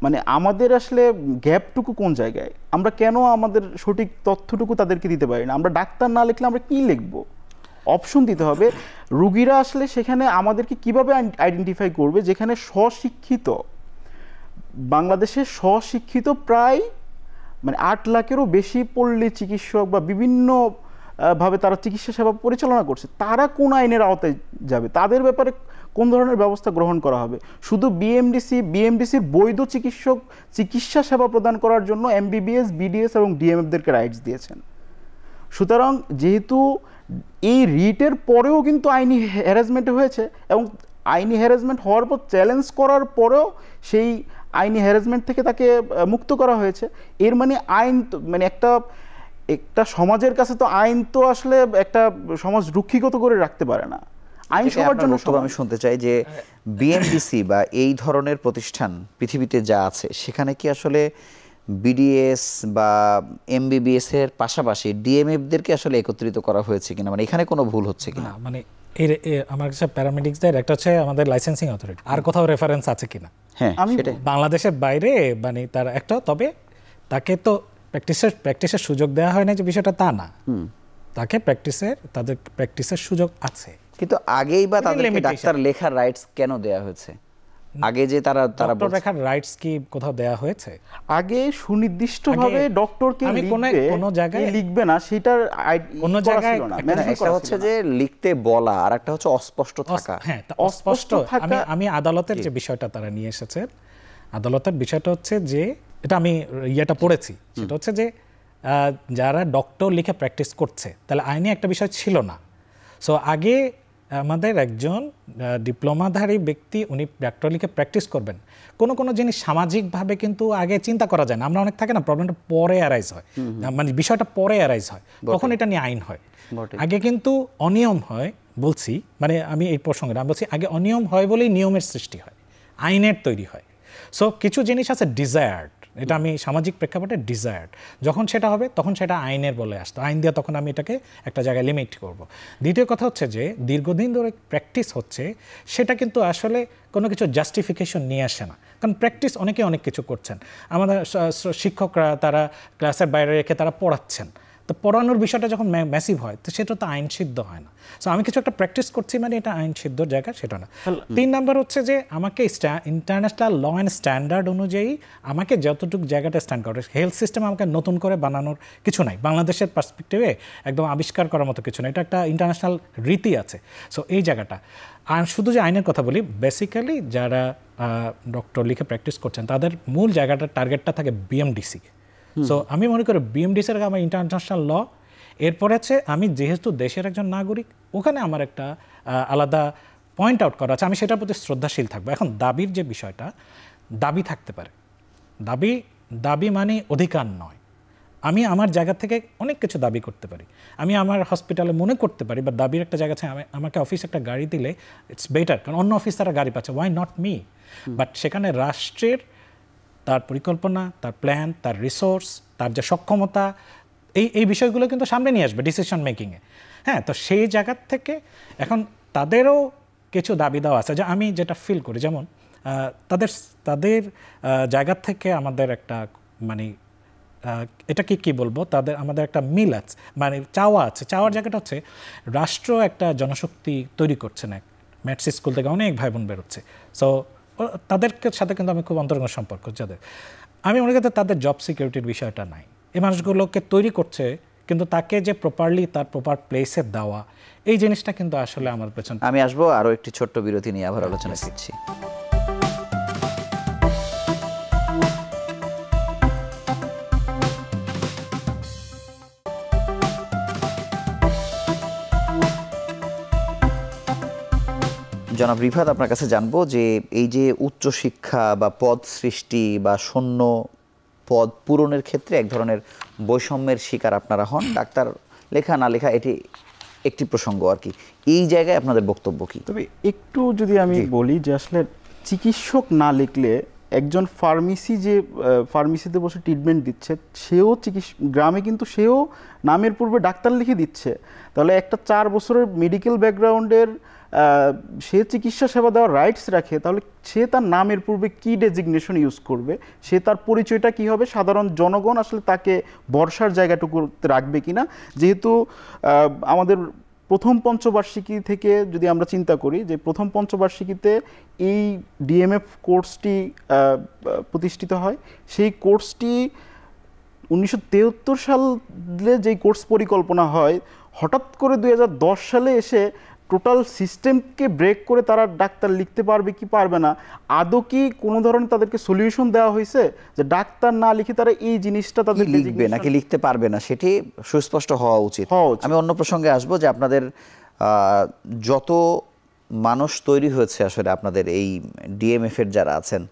Speaker 3: মানে আমাদের আসলে গ্যাপটুকু কোন জায়গায়, আমরা কেন আমাদের সঠিক তথ্যটুকু তাদেরকে দিতে পারি না? আমরা ডাক্তার না লিখলে আমরা কি লিখবো? অপশন দিতে হবে। রুগীরা আসলে সেখানে আমাদেরকে কিভাবে আইডেন্টিফাই করবে, যেখানে স্বশিক্ষিত, বাংলাদেশে স্বশিক্ষিত প্রায় মানে 8 লাখেরও বেশি পল্লী চিকিৎসক বা বিভিন্ন ভাবে তারা চিকিৎসা সেবা পরিচালনা করছে, তারা কোন আইনের আওতায় যাবে, তাদের ব্যাপারে কোন ধরনের ব্যবস্থা গ্রহণ করা হবে? শুধু বিএমডিসির বৈধ চিকিৎসা সেবা প্রদান করার জন্য এমবিবিএস, বিডিএস এবং ডিএমএফদেরকে রাইটস দিয়েছেন। সুতরাং যেহেতু এই রিটের পরেও কিন্তু আইনি হ্যারাসমেন্ট হয়েছে, এবং আইনি হ্যারাসমেন্ট হওয়ার পর চ্যালেঞ্জ করার পরেও সেই আইনি হ্যারাসমেন্ট থেকে তাকে মুক্ত করা হয়েছে, এর মানে আইন মানে একটা সমাজের কাছে তো আইন তো আসলে একটা সমাজ রুক্ষিগত করে রাখতে পারে না। আইন সবার জন্য।
Speaker 1: আমি শুনতে চাই যে বিএমডিসি বা এই ধরনের প্রতিষ্ঠান পৃথিবীতে যা আছে সেখানে কি আসলে বিডিএস বা এমবিবিএস এর পাশাপাশি ডিএমএফদেরকে আসলে একত্রিত করা হয়েছে কিনা, মানে এখানে কোনো ভুল হচ্ছে কিনা?
Speaker 2: মানে আমার কাছে প্যারামেডিক্সদের একটা হচ্ছে আমাদের লাইসেন্সিং অথরিটি, আর কোথাও রেফারেন্স আছে কিনা
Speaker 1: হ্যাঁ সেটাই।
Speaker 2: বাংলাদেশের বাইরে মানে তার একটা, তবে তাকে তো প্র্যাকটিসের সুযোগ দেওয়া হয় না যে বিষয়টা তা না, তাকে তাদের প্র্যাকটিসের সুযোগ আছে।
Speaker 1: কিন্তু আগেই বা
Speaker 2: এটা
Speaker 1: তাদেরকে
Speaker 2: limitation।
Speaker 1: ডাক্তার লেখার রাইটস কেন দেয়া হয়েছে? আগে যে তারা
Speaker 2: ডক্টর লেখার রাইটস কি কোথাও দেয়া হয়েছে?
Speaker 3: আগে সুনির্দিষ্টভাবে
Speaker 2: আগে
Speaker 3: ডক্টরকে
Speaker 2: আমি কোনো জায়গায়
Speaker 3: লিখবে না সেটার
Speaker 2: কোনো জায়গায়
Speaker 1: একটা হচ্ছে যে লিখতে বলা, আর একটা হচ্ছে অস্পষ্ট থাকা।
Speaker 2: হ্যাঁ, অস্পষ্ট আমি আদালতের যে বিষয়টা তারা নিয়ে এসেছে, আদালতের বিষয়টা হচ্ছে যে এটা আমি ইয়েটা পড়েছি, সেটা হচ্ছে যে যারা ডক্টর লিখে প্র্যাকটিস করছে, তাহলে আইনে একটা বিষয় ছিল না। সো আগে আমাদের একজন ডিপ্লোমাধারী ব্যক্তি উনি ডক্টর লিখে প্র্যাকটিস করবেন, কোনো জিনিস সামাজিকভাবে কিন্তু আগে চিন্তা করা যায় না। আমরা অনেক থাকে না, প্রবলেমটা পরে অ্যারাইজ হয়, মানে বিষয়টা পরে অ্যারাইজ হয়, তখন এটা নিয়ে আইন হয়। আগে কিন্তু অনিয়ম হয়, বলছি মানে আমি এই প্রসঙ্গে আমি বলছি আগে অনিয়ম হয় বলেই নিয়মের সৃষ্টি হয়, আইনের তৈরি হয়। সো কিছু জিনিস আছে ডিজায়ার্ড, এটা আমি সামাজিক প্রেক্ষাপটে ডিজায়ার্ড, যখন সেটা হবে তখন সেটা আইনের বলে আসতো, আইন দিয়ে তখন আমি এটাকে একটা জায়গায় লিমিট করব। দ্বিতীয় কথা হচ্ছে যে দীর্ঘদিন ধরে প্র্যাকটিস হচ্ছে, সেটা কিন্তু আসলে কোনো কিছু জাস্টিফিকেশন নিয়ে আসে না, কারণ প্র্যাকটিস অনেকে অনেক কিছু করছেন। আমাদের শিক্ষকরা তারা ক্লাসের বাইরে রেখে তারা পড়াচ্ছেন, তো পড়ানোর বিষয়টা যখন ম্যাসিভ হয় তো সেটা তো আইন সিদ্ধ হয় না। সো আমি কিছু একটা প্র্যাকটিস করছি মানে এটা আইন সিদ্ধর জায়গা, সেটা না। 3 নাম্বার হচ্ছে যে আমাকে ইন্টারন্যাশনাল ল অ্যান্ড স্ট্যান্ডার্ড অনুযায়ী আমাকে যতটুকু জায়গাটা স্ট্যান্ড করে, হেলথ সিস্টেম আমাকে নতুন করে বানানোর কিছু নাই, বাংলাদেশের পার্সপেক্টিভে একদম আবিষ্কার করার মতো কিছু না, এটা একটা ইন্টারন্যাশনাল রীতি আছে। সো এই জায়গাটা, আর শুধু যে আইনের কথা বলি, বেসিক্যালি যারা ডক্টর লিখে প্র্যাকটিস করছেন তাদের মূল জায়গাটা টার্গেটটা থাকে বিএমডিসি। সো আমি মনে করি বিএমডিসির আমার ইন্টারন্যাশনাল ল, এরপরে আছে আমি যেহেতু দেশের একজন নাগরিক, ওখানে আমার একটা আলাদা পয়েন্ট আউট করা আছে, আমি সেটার প্রতি শ্রদ্ধাশীল থাকবো। এখন দাবির যে বিষয়টা, দাবি থাকতে পারে, দাবি মানে অধিকার নয়। আমি আমার জায়গা থেকে অনেক কিছু দাবি করতে পারি, আমি আমার হসপিটালে মনে করতে পারি, বা দাবির একটা জায়গা আছে, আমাকে অফিসে একটা গাড়ি দিলে ইটস বেটার, কারণ অন্য অফিস তারা গাড়ি পাচ্ছে, ওয়াই নট মি? বাট সেখানে রাষ্ট্রের তার পরিকল্পনা, তার প্ল্যান, তার রিসোর্স, তার যে সক্ষমতা, এই বিষয়গুলো কিন্তু সামনে নিয়ে আসবে ডিসিশন মেকিংয়ে। হ্যাঁ, তো সেই জায়গার থেকে এখন তাদেরও কিছু দাবি দেওয়া আছে, যে আমি যেটা ফিল করি, যেমন তাদের জায়গার থেকে আমাদের একটা মানে এটাকে কি বলবো, আমাদের একটা মিল আছে, মানে চাওয়া আছে। চাওয়ার জায়গাটা হচ্ছে রাষ্ট্র একটা জনশক্তি তৈরি করছে না, ম্যাথস স্কুল থেকে অনেক ভাই বোন বেরোচ্ছে। সো তাদের সাথে কিন্তু আমি খুব অন্তরঙ্গ সম্পর্ক, যাদের আমি মনে করি তাদের জব সিকিউরিটির বিষয়টা নাই। এই মানুষগুলোকে তৈরি করছে, কিন্তু তাকে যে প্রপারলি তার প্রপার প্লেসে দেওয়া, এই জিনিসটা কিন্তু আসলে আমার পেছনে।
Speaker 1: আমি আসবো আরও একটি ছোট্ট বিরতি নিয়ে আবার আলোচনা করছি। জনাব রিফাত, আপনার কাছে জানবো যে এই যে উচ্চশিক্ষা বা পদ সৃষ্টি বা শূন্য পদ পূরণের ক্ষেত্রে এক ধরনের বৈষম্যের শিকার আপনারা হন, ডাক্তার লেখা না লেখা এটি একটি প্রসঙ্গ আর কি, এই জায়গায় আপনাদের বক্তব্য কি?
Speaker 3: তবে একটু যদি আমি বলি যে আসলে চিকিৎসক না লিখলে একজন ফার্মেসিতে বসে ট্রিটমেন্ট দিচ্ছে, সেও গ্রামে কিন্তু সেও নামের পূর্বে ডাক্তার লিখে দিচ্ছে, তাহলে একটা 4 বছরের মেডিকেল ব্যাকগ্রাউন্ডের সে চিকিৎসা সেবা দেওয়ার রাইটস রাখে, তাহলে সে তার নামের পূর্বে কি ডেজিগনেশন ইউজ করবে, সে তার পরিচয়টা কি হবে, সাধারণ জনগণ আসলে তাকে ভরসার জায়গাটুকু রাখবে কিনা। যেহেতু আমাদের প্রথম পঞ্চবার্ষিকী থেকে যদি আমরা চিন্তা করি যে প্রথম পঞ্চবার্ষিকীতে এই ডিএমএফ কোর্সটি প্রতিষ্ঠিত হয়, সেই কোর্সটি 1973 সালে যেই কোর্স পরিকল্পনা হয়, হঠাৎ করে 2010 সালে এসে টোটাল সিস্টেমকে ব্রেক করে তারা ডাক্তার লিখতে পারবে কি পারবে না, আদৌ কি কোনো ধরনের তাদেরকে সলিউশন দেওয়া হয়েছে যে ডাক্তার না লিখে তারা এই জিনিসটা তাদের
Speaker 1: লিখবে নাকি লিখতে পারবে না, সেটি সুস্পষ্ট হওয়া উচিত। আমি অন্য প্রসঙ্গে আসবো যে আপনাদের যত মানুষ তৈরি হয়েছে আসলে আপনাদের এই ডিএমএফ এর যারা আছেন,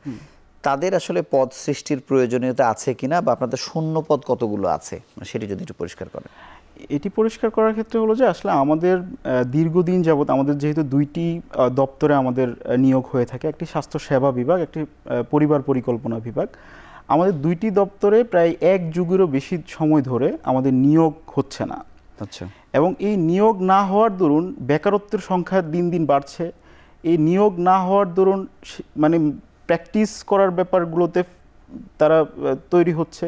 Speaker 1: তাদের আসলে পদ সৃষ্টির প্রয়োজনীয়তা আছে কিনা, বা আপনাদের শূন্য পদ কতগুলো আছে, সেটি যদি একটু পরিষ্কার করেন।
Speaker 3: এটি পরিষ্কার করার ক্ষেত্রে হলো যে আসলে আমাদের দীর্ঘদিন যাবত আমাদের যেহেতু 2টি দপ্তরে আমাদের নিয়োগ হয়ে থাকে, একটি স্বাস্থ্য সেবা বিভাগ, একটি পরিবার পরিকল্পনা বিভাগ, আমাদের 2টি দপ্তরে প্রায় 1 যুগেরও বেশি সময় ধরে আমাদের নিয়োগ হচ্ছে না।
Speaker 1: আচ্ছা।
Speaker 3: এবং এই নিয়োগ না হওয়ার দরুন বেকারত্বের সংখ্যা দিন দিন বাড়ছে। এই নিয়োগ না হওয়ার দরুন মানে প্র্যাকটিস করার ব্যাপারগুলোতে তারা তৈরি হচ্ছে।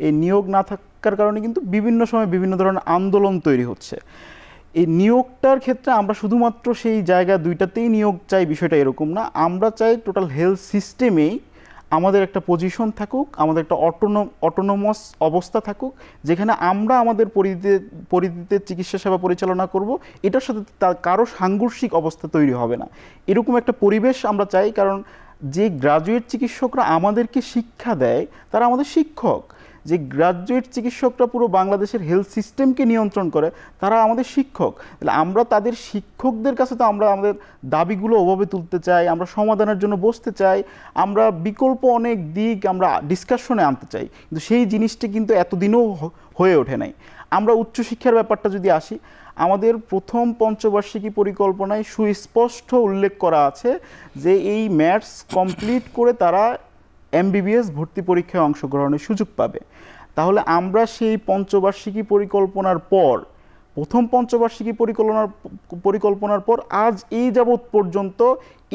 Speaker 3: এই নিয়োগ না থাকার কারণে কিন্তু বিভিন্ন সময় বিভিন্ন ধরনের আন্দোলন তৈরি হচ্ছে। এই নিয়োগটার ক্ষেত্রে আমরা শুধুমাত্র সেই জায়গা দুইটাতেই নিয়োগ চাই বিষয়টা এরকম না, আমরা চাই টোটাল হেলথ সিস্টেমেই আমাদের একটা পজিশন থাকুক, আমাদের একটা অটোনোমাস অবস্থা থাকুক, যেখানে আমরা আমাদের পরিধিতে চিকিৎসা সেবা পরিচালনা করব, এটার সাথে তার কারো সাংঘর্ষিক অবস্থা তৈরি হবে না, এরকম একটা পরিবেশ আমরা চাই। কারণ যে গ্রাজুয়েট চিকিৎসকরা আমাদেরকে শিক্ষা দেয় তারা আমাদের শিক্ষক, যে গ্রাজুয়েট চিকিৎসকরা পুরো বাংলাদেশের হেলথ সিস্টেমকে নিয়ন্ত্রণ করে তারা আমাদের শিক্ষক। তাহলে আমরা তাদের শিক্ষকদের কাছে তো আমরা আমাদের দাবিগুলো ওভাবে তুলতে চাই, আমরা সমাধানের জন্য বসতে চাই, আমরা বিকল্প অনেক দিক আমরা ডিসকাশনে আনতে চাই, কিন্তু সেই জিনিসটি কিন্তু এতদিনও হয়ে ওঠে নাই। আমরা উচ্চশিক্ষার ব্যাপারটা যদি আসি, আমাদের প্রথম পঞ্চবার্ষিকী পরিকল্পনায় সুস্পষ্ট উল্লেখ করা আছে যে এই ম্যাথস কমপ্লিট করে তারা এমবিবিএস ভর্তি পরীক্ষায় অংশগ্রহণের সুযোগ পাবে। তাহলে আমরা সেই পঞ্চবার্ষিকী পরিকল্পনার পর, প্রথম পঞ্চবার্ষিকী পরিকল্পনার পর আজ এই যাবৎ পর্যন্ত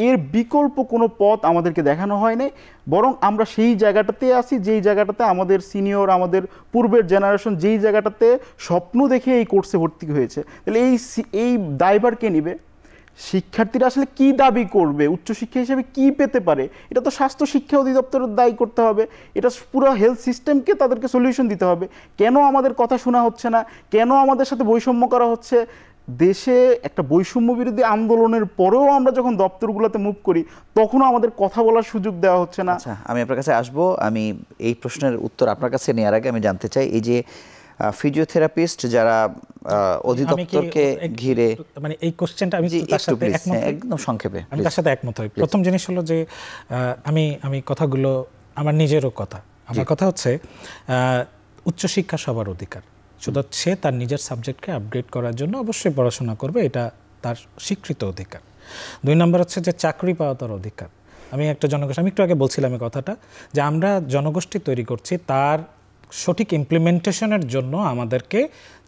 Speaker 3: এর বিকল্প কোনো পথ আমাদেরকে দেখানো হয় নাই, বরং আমরা সেই জায়গাটাতে আছি যেই জায়গাটাতে আমাদের সিনিয়র, আমাদের পূর্বের জেনারেশন যেই জায়গাটাতে স্বপ্ন দেখে এই কোর্সে ভর্তি হয়েছে। তাহলে এই দায়ভার কে নিবে? শিক্ষার্থীরা আসলে কি দাবি করবে, উচ্চশিক্ষা হিসেবে কি পেতে পারে, এটা তো স্বাস্থ্য শিক্ষা অধিদপ্তরের দায়ী করতে হবে, এটা পুরো হেলথ সিস্টেমকে তাদেরকে সলিউশন দিতে হবে। কেন আমাদের কথা শোনা হচ্ছে না, কেন আমাদের সাথে বৈষম্য করা হচ্ছে? দেশে একটা বৈষম্য বিরোধী আন্দোলনের পরেও আমরা যখন দপ্তরগুলোতে মুভ করি তখনও আমাদের কথা বলার সুযোগ দেওয়া হচ্ছে না।
Speaker 1: আচ্ছা, আমি আপনার কাছে আসবো। আমি এই প্রশ্নের উত্তর আপনার কাছে নেওয়ার আগে আমি জানতে চাই, এই যে ফিজিওথেরাপিস্ট যারা অধিদপ্তরকে ঘিরে,
Speaker 2: মানে এই কোশ্চেনটা আমি তার সাথে একমত,
Speaker 1: একদম সংক্ষেপে
Speaker 2: আমি তার সাথে একমত হই। প্রথম জিনিস হলো যে আমি কথাগুলো আমার নিজেরও কথা, আমার কথা হচ্ছে উচ্চশিক্ষা সবার অধিকার, শুধু সে তার নিজের সাবজেক্টকে আপগ্রেড করার জন্য অবশ্যই পড়াশোনা করবে, এটা তার স্বীকৃত অধিকার। 2 নম্বর হচ্ছে যে চাকরি পাওয়া তার অধিকার। আমি একটু আগে বলছিলাম এই কথাটা, যে আমরা জনগোষ্ঠী তৈরি করছি, তার সঠিক ইমপ্লিমেন্টেশনের জন্য আমাদেরকে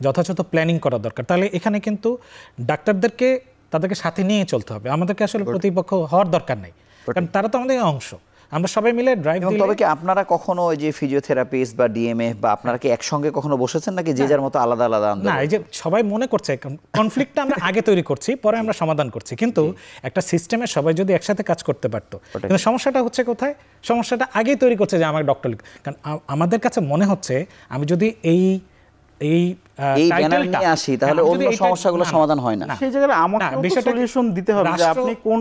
Speaker 2: যথাযথ প্ল্যানিং করা দরকার। তাহলে এখানে কিন্তু ডাক্তারদেরকে তাদেরকে সাথে নিয়ে চলতে হবে, আমাদেরকে আসলে প্রতিপক্ষ হওয়ার দরকার নেই, কারণ তারা তো আমাদের অংশ, আমরা সবাই মিলে ড্রাইভ দিলে।
Speaker 1: তবে কি আপনারা কখনো ওই যে ফিজিওথেরাপিস্ট বা ডিএমএফ বা আপনারা কি একসঙ্গে কখনো বসেছেন নাকি যে যার মতো আলাদা আলাদা আন্দোলন?
Speaker 2: না, এই যে সবাই মনে করছে কনফ্লিক্টটা আমরা আগে তৈরি করছি, পরে আমরা সমাধান করছি, কিন্তু একটা সিস্টেমে সবাই যদি একসাথে কাজ করতে পারতো। কিন্তু সমস্যাটা হচ্ছে কোথায়? সমস্যাটা আগেই তৈরি করছে যে আমার ডক্টর, কারণ আমাদের কাছে মনে হচ্ছে আমি যদি এই
Speaker 1: ব্যানার নিয়ে আসি তাহলে অন্য সমস্যাগুলো সমাধান হয় না।
Speaker 3: সেই জায়গায় আমাকে সলিউশন দিতে হবে যে আপনি কোন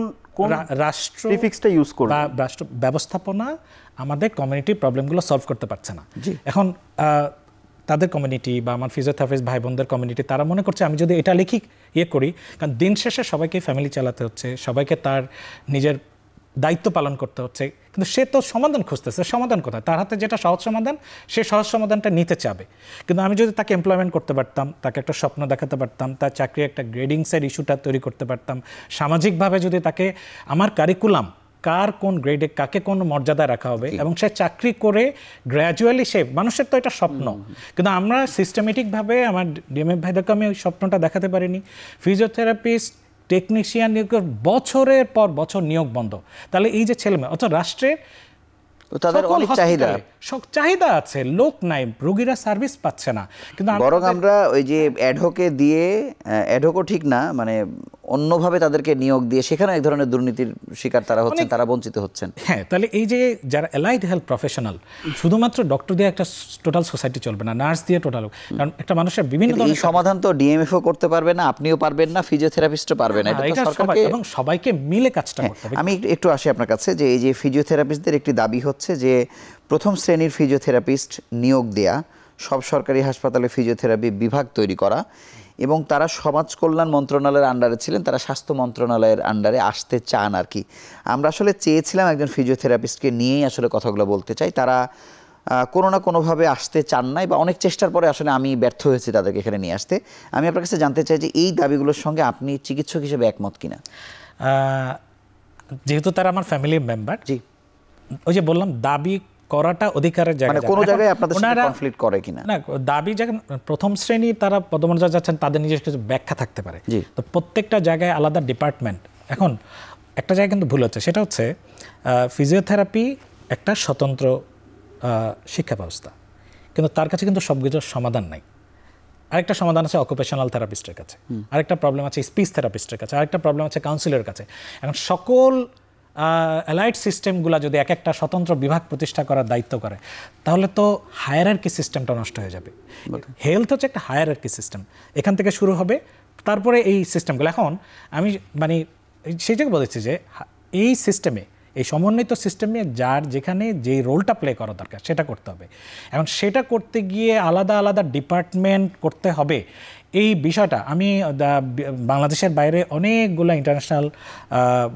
Speaker 2: রাষ্ট্র
Speaker 3: প্রিফিক্সটা ইউজ করবেন,
Speaker 2: বা রাষ্ট্র ব্যবস্থাপনা আমাদের কমিউনিটির প্রবলেমগুলো সলভ করতে পারছে না। এখন তাদের কমিউনিটি বা আমার ফিজিওথেরাপিস্ট ভাই বোনদের কমিউনিটি, তারা মনে করছে আমি যদি এটা লিখি করি, কারণ দিন শেষে সবাইকে ফ্যামিলি চালাতে হচ্ছে, সবাইকে তার নিজের দায়িত্ব পালন করতে হচ্ছে, কিন্তু সে তো সমাধান খুঁজতেছে। সমাধান কোথায়? তার হাতে যেটা সহজ সমাধান, সে সহজ সমাধানটা নিতে চাবে। কিন্তু আমি যদি তাকে এমপ্লয়মেন্ট করতে পারতাম, তাকে একটা স্বপ্ন দেখাতে পারতাম, তার চাকরি একটা গ্রেডিংসের ইস্যুটা তৈরি করতে পারতাম, সামাজিকভাবে যদি তাকে আমার কারিকুলাম কার কোন গ্রেডে কাকে কোন মর্যাদায় রাখা হবে, এবং সে চাকরি করে গ্র্যাজুয়ালি সে, মানুষের তো এটা স্বপ্ন, কিন্তু আমরা সিস্টেমেটিকভাবে, আমার ডিএমএফ ভাইদেরকে আমি ওই স্বপ্নটা দেখাতে পারিনি। ফিজিওথেরাপিস্ট, টেকনিশিয়ান নিয়োগের বছরের পর বছর নিয়োগ বন্ধ। তাহলে এই যে ছেলেমেয়ে, অথচ রাষ্ট্রের
Speaker 1: তাদের অনেক
Speaker 2: চাহিদা আছে, লোক নাই, রোগীরা সার্ভিস পাচ্ছে না, কিন্তু
Speaker 1: বরং আমরা ওই যে অ্যাডহকে দিয়ে, অ্যাডহকও ঠিক না, মানে অন্যভাবে তাদেরকে নিয়োগ দিয়ে সেখানে এক ধরনের দুর্নীতির শিকার তারা হচ্ছেন, তারা বঞ্চিত হচ্ছেন।
Speaker 2: হ্যাঁ, তাহলে এই যে যারা অ্যালাইড হেলথ প্রফেশনাল, শুধুমাত্র ডক্টর দিয়ে একটা টোটাল সোসাইটি চলবে না, নার্স দিয়ে টোটাল, কারণ একটা মানুষের বিভিন্ন ধরনের
Speaker 1: সমাধান তো ডিএমএফও করতে পারবে না, আপনিও পারবেন না, ফিজিওথেরাপিস্টও পারবে না, এটা সরকারকে
Speaker 2: এবং সবাইকে মিলে কাজটা করতে হবে।
Speaker 1: আমি একটু আসি আপনার কাছে, যে এই যে ফিজিওথেরাপিস্টদের একটি দাবি হচ্ছে যে প্রথম শ্রেণীর ফিজিওথেরাপিস্ট নিয়োগ দেয়া, সব সরকারি হাসপাতালে ফিজিওথেরাপি বিভাগ তৈরি করা, এবং তারা সমাজ কল্যাণ মন্ত্রণালয়ের আন্ডারে ছিলেন, তারা স্বাস্থ্য মন্ত্রণালয়ের আন্ডারে আসতে চান আর কি। আমরা আসলে চেয়েছিলাম একজন ফিজিওথেরাপিস্টকে নিয়েই আসলে কথাগুলো বলতে চাই, তারা কোনো না কোনোভাবে আসতে চান নাই, বা অনেক চেষ্টার পরে আসলে আমি ব্যর্থ হয়েছি তাদেরকে এখানে নিয়ে আসতে। আমি আপনার কাছে জানতে চাই যে এই দাবিগুলোর সঙ্গে আপনি চিকিৎসক হিসেবে একমত কিনা?
Speaker 2: যেহেতু তারা আমার ফ্যামিলির মেম্বার,
Speaker 1: জি,
Speaker 2: ওই যে বললাম দাবি করাটা অধিকারের জায়গা।
Speaker 1: মানে কোনো জায়গায় আপনাদের সাথে কনফ্লিক্ট করে কিনা?
Speaker 2: না, দাবি যখন প্রথম শ্রেণী তারা পদমর্যাদা যাচ্ছেন, তাদের নিজস্ব কিছু ব্যাখ্যা থাকতে পারে। তো প্রত্যেকটা জায়গায় আলাদা ডিপার্টমেন্ট। এখন একটা জায়গায় কিন্তু ভুল হচ্ছে, সেটা হচ্ছে ফিজিওথেরাপি একটা স্বতন্ত্র শিক্ষা ব্যবস্থা, কিন্তু তার কাছে কিন্তু সব কিছুর সমাধান নাই। আরেকটা সমাধান আছে অকুপেশনাল থেরাপিস্টের কাছে, আরেকটা প্রবলেম আছে স্পিচ থেরাপিস্টের কাছে, আরেকটা প্রবলেম আছে কাউন্সিলের কাছে। এখন সকল অ্যালাইড সিস্টেমগুলো যদি এক একটা স্বতন্ত্র বিভাগ প্রতিষ্ঠা করার দায়িত্ব করে, তাহলে তো হায়ারার্কি সিস্টেমটা নষ্ট হয়ে যাবে। হেলথ হচ্ছে একটা হায়ারার্কি সিস্টেম, এখান থেকে শুরু হবে, তারপরে এই সিস্টেমগুলো। এখন আমি মানে সেই জায়গায় বলেছি যে এই সিস্টেমে, এই সমন্বিত সিস্টেমে যার যেখানে যেই রোলটা প্লে করা দরকার সেটা করতে হবে। এখন সেটা করতে গিয়ে আলাদা আলাদা ডিপার্টমেন্ট করতে হবে, এই বিষয়টা আমি বাংলাদেশের বাইরে অনেকগুলো ইন্টারন্যাশনাল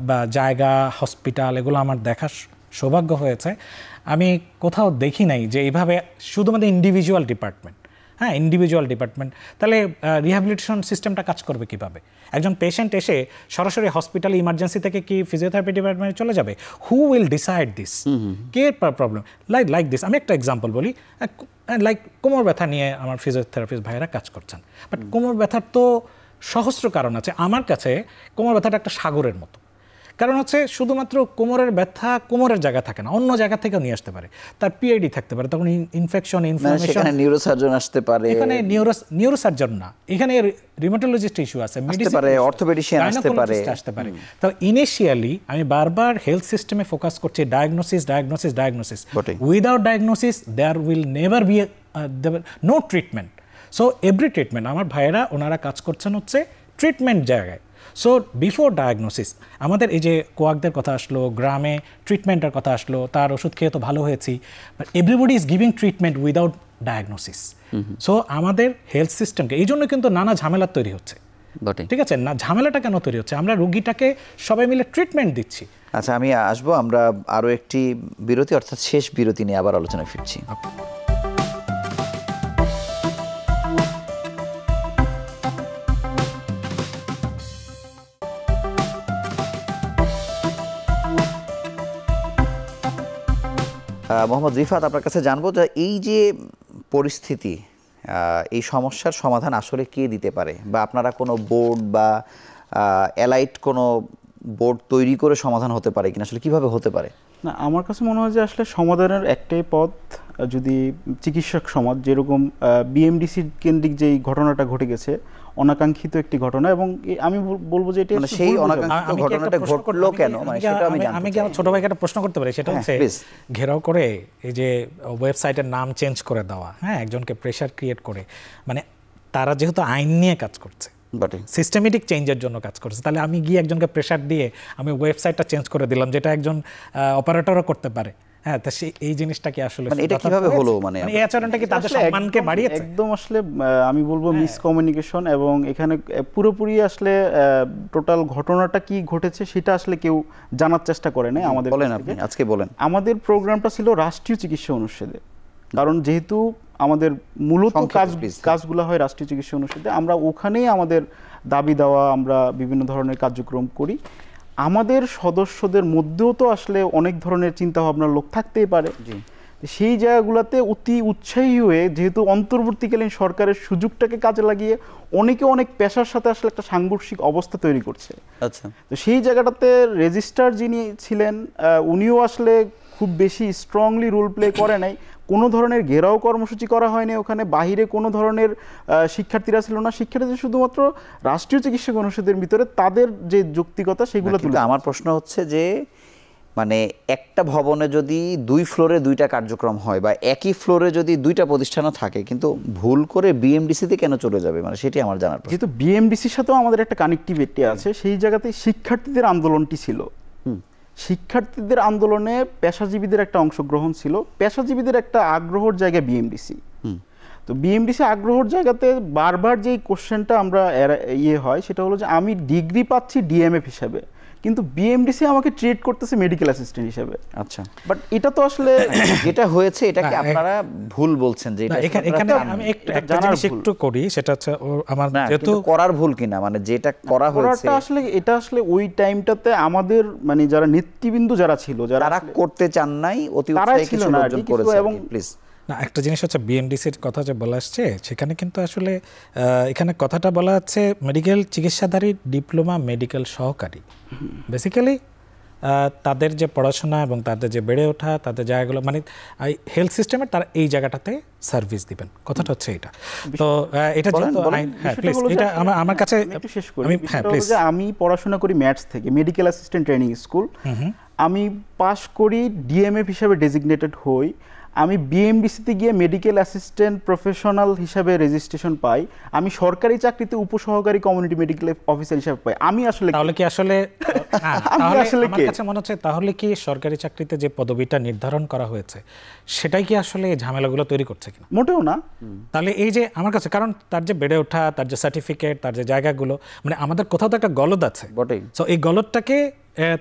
Speaker 2: বা জায়গা, হসপিটাল, এগুলো আমার দেখার সৌভাগ্য হয়েছে। আমি কোথাও দেখি নাই যে এইভাবে শুধুমাত্র ইন্ডিভিজুয়াল ডিপার্টমেন্ট, হ্যাঁ ইন্ডিভিজুয়াল ডিপার্টমেন্ট। তাহলে রিহ্যাবিলিটেশন সিস্টেমটা কাজ করবে কিভাবে? একজন পেশেন্ট এসে সরাসরি হসপিটাল ইমার্জেন্সি থেকে কি ফিজিওথেরাপি ডিপার্টমেন্টে চলে যাবে? Who will decide this? K problem? Like this, আমি একটা এক্সাম্পল বলি। লাইক কোমর ব্যথা নিয়ে আমার ফিজিওথেরাপিস্ট ভাইয়েরা কাজ করছেন, বাট কোমর ব্যথার তো সহস্র কারণ আছে। আমার কাছে কোমর ব্যথাটা একটা সাগরের মতো। কারণ হচ্ছে শুধুমাত্র কোমরের ব্যথা কোমরের জায়গা থাকে না, অন্য জায়গা থেকেও নিয়ে আসতে পারে, তার পিআইডি থাকতে পারে, তখন ইনফেকশন, ইনফ্লামেশন।
Speaker 1: এখানে নিউরোসার্জন আসতে পারে,
Speaker 2: এখানে নিউরোসার্জন না, এখানে রিউমাটোলজিস্ট ইস্যু আছে,
Speaker 1: মেডিসিন পারে, অর্থোপেডিশিয়ান আসতে পারে।
Speaker 2: তো ইনিশিয়ালি আমি বারবার হেলথ সিস্টেমে ফোকাস করছি diagnosis. Without diagnosis there will never be no treatment. So every treatment, আমার ভাইয়েরা ওনারা কাজ করছেন হচ্ছে ট্রিটমেন্ট জায়গায়। সো বিফোর ডায়াগনোসিস আমাদের এই যে কোয়াকদের কথা আসলো, গ্রামে ট্রিটমেন্টের কথা আসলো, তার ওষুধ খেয়ে তো ভালো হয়েছি, but everybody is giving treatment without diagnosis. So আমাদের হেলথ সিস্টেমকে এই জন্য কিন্তু নানা ঝামেলা তৈরি হচ্ছে। ঠিক আছে, না ঝামেলাটা কেন তৈরি হচ্ছে? আমরা রোগীটাকে সবাই মিলে ট্রিটমেন্ট দিচ্ছি।
Speaker 1: আচ্ছা, আমি আসবো, আমরা আরও একটি বিরতি, অর্থাৎ শেষ বিরতি নিয়ে আবার আলোচনায় ফিরছি। মোহাম্মদ রিফাত, আপনার কাছে জানবো যে এই যে পরিস্থিতি, এই সমস্যার সমাধান আসলে কে দিতে পারে, বা আপনারা কোনো বোর্ড বা অ্যালাইট কোনো বোর্ড তৈরি করে সমাধান হতে পারে কিনা, আসলে কিভাবে হতে পারে?
Speaker 3: না, আমার কাছে মনে হয় যে আসলে সমাধানের একটাই পথ, যদি চিকিৎসক সমাজ, যেরকম বিএমডিসি কেন্দ্রিক যেই ঘটনাটা ঘটে গেছে, অনাকাঙ্ক্ষিত একটি ঘটনা, এবং আমি বলবো যে এটা
Speaker 1: সেই অনাকাঙ্ক্ষিত ঘটনাটা ঘটলো কেন, মানে সেটা
Speaker 2: আমি কি আমার ছোট ভাইকে একটা প্রশ্ন করতে পারি? সেটা হচ্ছে ঘেরাও করে এই যে ওয়েবসাইটের নাম চেঞ্জ করে দেওয়া, হ্যাঁ, একজনকে প্রেশার ক্রিয়েট করে, মানে তারা যেহেতু আইন নিয়ে কাজ করছে, সিস্টেমেটিক চেঞ্জের জন্য কাজ করছে, তাহলে আমি গিয়ে একজনকে প্রেশার দিয়ে আমি ওয়েবসাইটটা চেঞ্জ করে দিলাম, যেটা একজন অপারেটরও করতে পারে। হ্যাঁ, তা এই জিনিসটা কি আসলে
Speaker 1: এটা কিভাবে হলো? মানে
Speaker 2: এই আচরণটা কি তাদের সম্মানকে বাড়িয়েছে?
Speaker 3: একদম আসলে আমি বলবো মিসকমিউনিকেশন, এবং এখানে পুরোপুরি আসলে টোটাল ঘটনাটা কি ঘটেছে সেটা আসলে কেউ জানার চেষ্টা করে না। আমাদের
Speaker 1: বলেন, আপনি আজকে বলেন।
Speaker 3: আমাদের প্রোগ্রামটা ছিল রাষ্ট্রীয় চিকিৎসা অনুষদে, কারণ যেহেতু আমাদের মূলত কাজগুলো হয় রাষ্ট্রীয় চিকিৎসা অনুষদে, আমরা ওখানেই আমাদের দাবি দেওয়া, আমরা বিভিন্ন ধরনের কার্যক্রম করি। আমাদের সদস্যদের মধ্যেও তো আসলে অনেক ধরনের চিন্তাভাবনার লোক থাকতেই পারে, সেই জায়গাগুলোতে অতি উৎসাহী হয়ে, যেহেতু অন্তর্বর্তীকালীন সরকারের সুযোগটাকে কাজে লাগিয়ে অনেকে অনেক পেশার সাথে আসলে একটা সাংঘর্ষিক অবস্থা তৈরি করছে।
Speaker 1: আচ্ছা,
Speaker 3: তো সেই জায়গাটাতে রেজিস্ট্রার যিনি ছিলেন, উনিও আসলে খুব বেশি স্ট্রংলি রোল প্লে করে নাই। কোনো ধরনের ঘেরাও কর্মসূচি করা হয়নি ওখানে, বাহিরে কোনো ধরনের শিক্ষার্থীরা ছিল না, শিক্ষার্থীরা শুধুমাত্র রাষ্ট্রীয় চিকিৎসা অনুষদের ভিতরে তাদের যে যৌক্তিকতা সেগুলো তুলে।
Speaker 1: আমার প্রশ্ন হচ্ছে যে, মানে একটা ভবনে যদি 2 ফ্লোরে 2টা কার্যক্রম হয়, বা একই ফ্লোরে যদি 2টা প্রতিষ্ঠানও থাকে, কিন্তু ভুল করে বিএমডিসিতে কেন চলে যাবে, মানে সেটি আমার জানার প্রশ্ন।
Speaker 3: যেহেতু বিএমডিসির সাথেও আমাদের একটা কানেক্টিভিটি আছে, সেই জায়গাতে শিক্ষার্থীদের আন্দোলনটি ছিল, শিক্ষার্থীদের আন্দোলনে পেশাজীবীদের একটা অংশগ্রহণ ছিল, পেশাজীবীদের একটা আগ্রহের জায়গা বিএমডিসি। তো বিএমডিসি আগ্রহের জায়গাতে বারবার যেই কোশ্চেনটা আমরা হয় সেটা হলো যে আমি ডিগ্রি পাচ্ছি ডিএমএফ হিসাবে, কিন্তু বিএমডিসি আমাকে ট্রিট করতেছে মেডিকেল অ্যাসিস্ট্যান্ট হিসেবে।
Speaker 1: আচ্ছা,
Speaker 3: বাট এটা তো আসলে
Speaker 1: যেটা হয়েছে এটাকে আপনারা ভুল বলছেন যে এটা
Speaker 2: এখানে আমি একটা জিনিস একটু করি, সেটা হচ্ছে আমার যেহেতু
Speaker 1: করার ভুল কিনা, মানে যেটা করা হয়েছে
Speaker 3: এটা আসলে ওই টাইমটাতে আমাদের মানে যারা নেতৃবৃন্দ যারা ছিল, যারা
Speaker 1: তারা করতে চান নাই, অতি উৎসাহী কিছু লোকজন করেছে। এবং প্লিজ
Speaker 2: না, একটা জিনিস হচ্ছে বিএমডিসির কথা যে বলা আসছে, সেখানে কিন্তু আসলে এখানে কথাটা বলা হচ্ছে মেডিকেল চিকিৎসাধারী ডিপ্লোমা মেডিকেল সহকারী। বেসিক্যালি তাদের যে পড়াশোনা এবং তাদের যে বেড়ে ওঠা, তাদের জায়গাগুলো মানে হেলথ সিস্টেমের তারা এই জায়গাটাতে সার্ভিস দিবেন, কথাটা হচ্ছে এটা। তো এটা যেহেতু প্লিজ এটা আমার কাছে
Speaker 3: একটু শেষ করি। আমি পড়াশোনা করি ম্যাথস থেকে, মেডিকেল অ্যাসিস্ট্যান্ট ট্রেনিং স্কুল, আমি পাশ করি, ডিএমএফ হিসাবে ডেজিগনেটেড হই, আমি বিএমডিসিতে গিয়ে মেডিকেল অ্যাসিস্ট্যান্ট প্রফেশনাল হিসাবে রেজিস্ট্রেশন পাই, আমি সরকারি চাকরিতে উপসহকারী কমিউনিটি মেডিকেল অফিসার হিসাবে পাই। আমি আসলে
Speaker 2: তাহলে কি আসলে আমার কাছে মনে হচ্ছে তাহলে কি সরকারি চাকরিতে যে পদবিটা নির্ধারণ করা হয়েছে সেটাই কি আসলে ঝামেলাগুলো তৈরি করছে কিনা?
Speaker 3: মোটেও না।
Speaker 2: তাহলে এই যে আমার কাছে, কারণ তার যে বেড়ে ওঠা, তার যে সার্টিফিকেট, তার যে জায়গাগুলো, মানে আমাদের কোথাও তো একটা গলদ আছে
Speaker 1: বটেই।
Speaker 2: সো এই গলদটাকে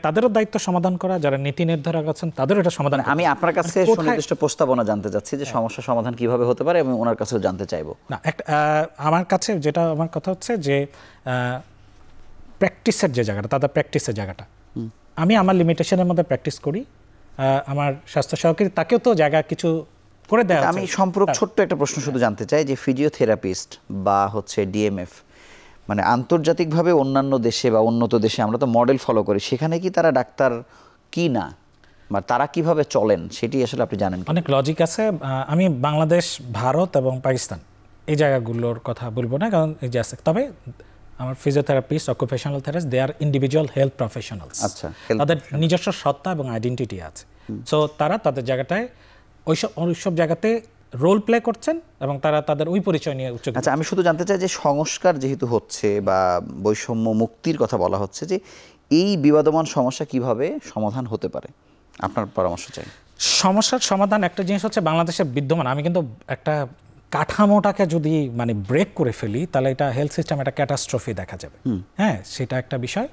Speaker 2: তাদেরও দায়িত্ব সমাধান করা, যারা নীতি নির্ধারক আছেন তাদেরও এটা সমাধান।
Speaker 1: আমি আপনার কাছে সুনির্দিষ্ট প্রস্তাবনা জানতে চাচ্ছি যে সমস্যা সমাধান কিভাবে হতে পারে, এবং ওনার কাছেও জানতে চাইবো।
Speaker 2: না, একটা আমার কাছে যেটা আমার কথা হচ্ছে যে প্র্যাকটিসের যে জায়গাটা, তাদের প্র্যাকটিসের জায়গাটা, আমি আমার লিমিটেশনের মধ্যে প্র্যাকটিস করি, আমার স্বাস্থ্য সহকারী তাকেও তো জায়গা কিছু করে দেয়।
Speaker 1: আমি সম্পর্ক ছোট্ট একটা প্রশ্ন শুধু জানতে চাই যে ফিজিওথেরাপিস্ট বা হচ্ছে ডিএমএফ, মানে আন্তর্জাতিকভাবে অন্যান্য দেশে বা উন্নত দেশে আমরা তো মডেল ফলো করি, সেখানে কি তারা ডাক্তার কি না, বা তারা কিভাবে চলেন সেটি আসলে আপনি জানেন?
Speaker 2: অনেক লজিক আছে। আমি বাংলাদেশ, ভারত এবং পাকিস্তান এই জায়গাগুলোর কথা বলবো না, কারণ এই যে আছে, তবে আমার ফিজিওথেরাপিস্ট, অকুপেশনাল থেরাপিস্ট, দে আর ইন্ডিভিজুয়াল হেলথ প্রফেশনালস।
Speaker 1: আচ্ছা,
Speaker 2: তাদের নিজস্ব সত্তা এবং আইডেন্টিটি আছে। সো তারা তাদের জায়গাটায় ওইসব জায়গাতে রোল প্লে করছেন এবং তারা তাদের ওই পরিচয় নিয়ে উচ্চ।
Speaker 1: আচ্ছা, আমি শুধু জানতে চাই যে সংস্কার যেহেতু হচ্ছে বা বৈষম্য মুক্তির কথা বলা হচ্ছে, যে এই বিবাদমান সমস্যা কিভাবে সমাধান হতে পারে, আপনার পরামর্শ চাই।
Speaker 2: সমস্যার সমাধান একটা জিনিস হচ্ছে বাংলাদেশের বিদ্যমান, আমি কিন্তু একটা কাঠামোটাকে যদি মানে ব্রেক করে ফেলি তাহলে এটা হেলথ সিস্টেম একটা ক্যাটাস্ট্রফি দেখা যাবে। হ্যাঁ, সেটা একটা বিষয়।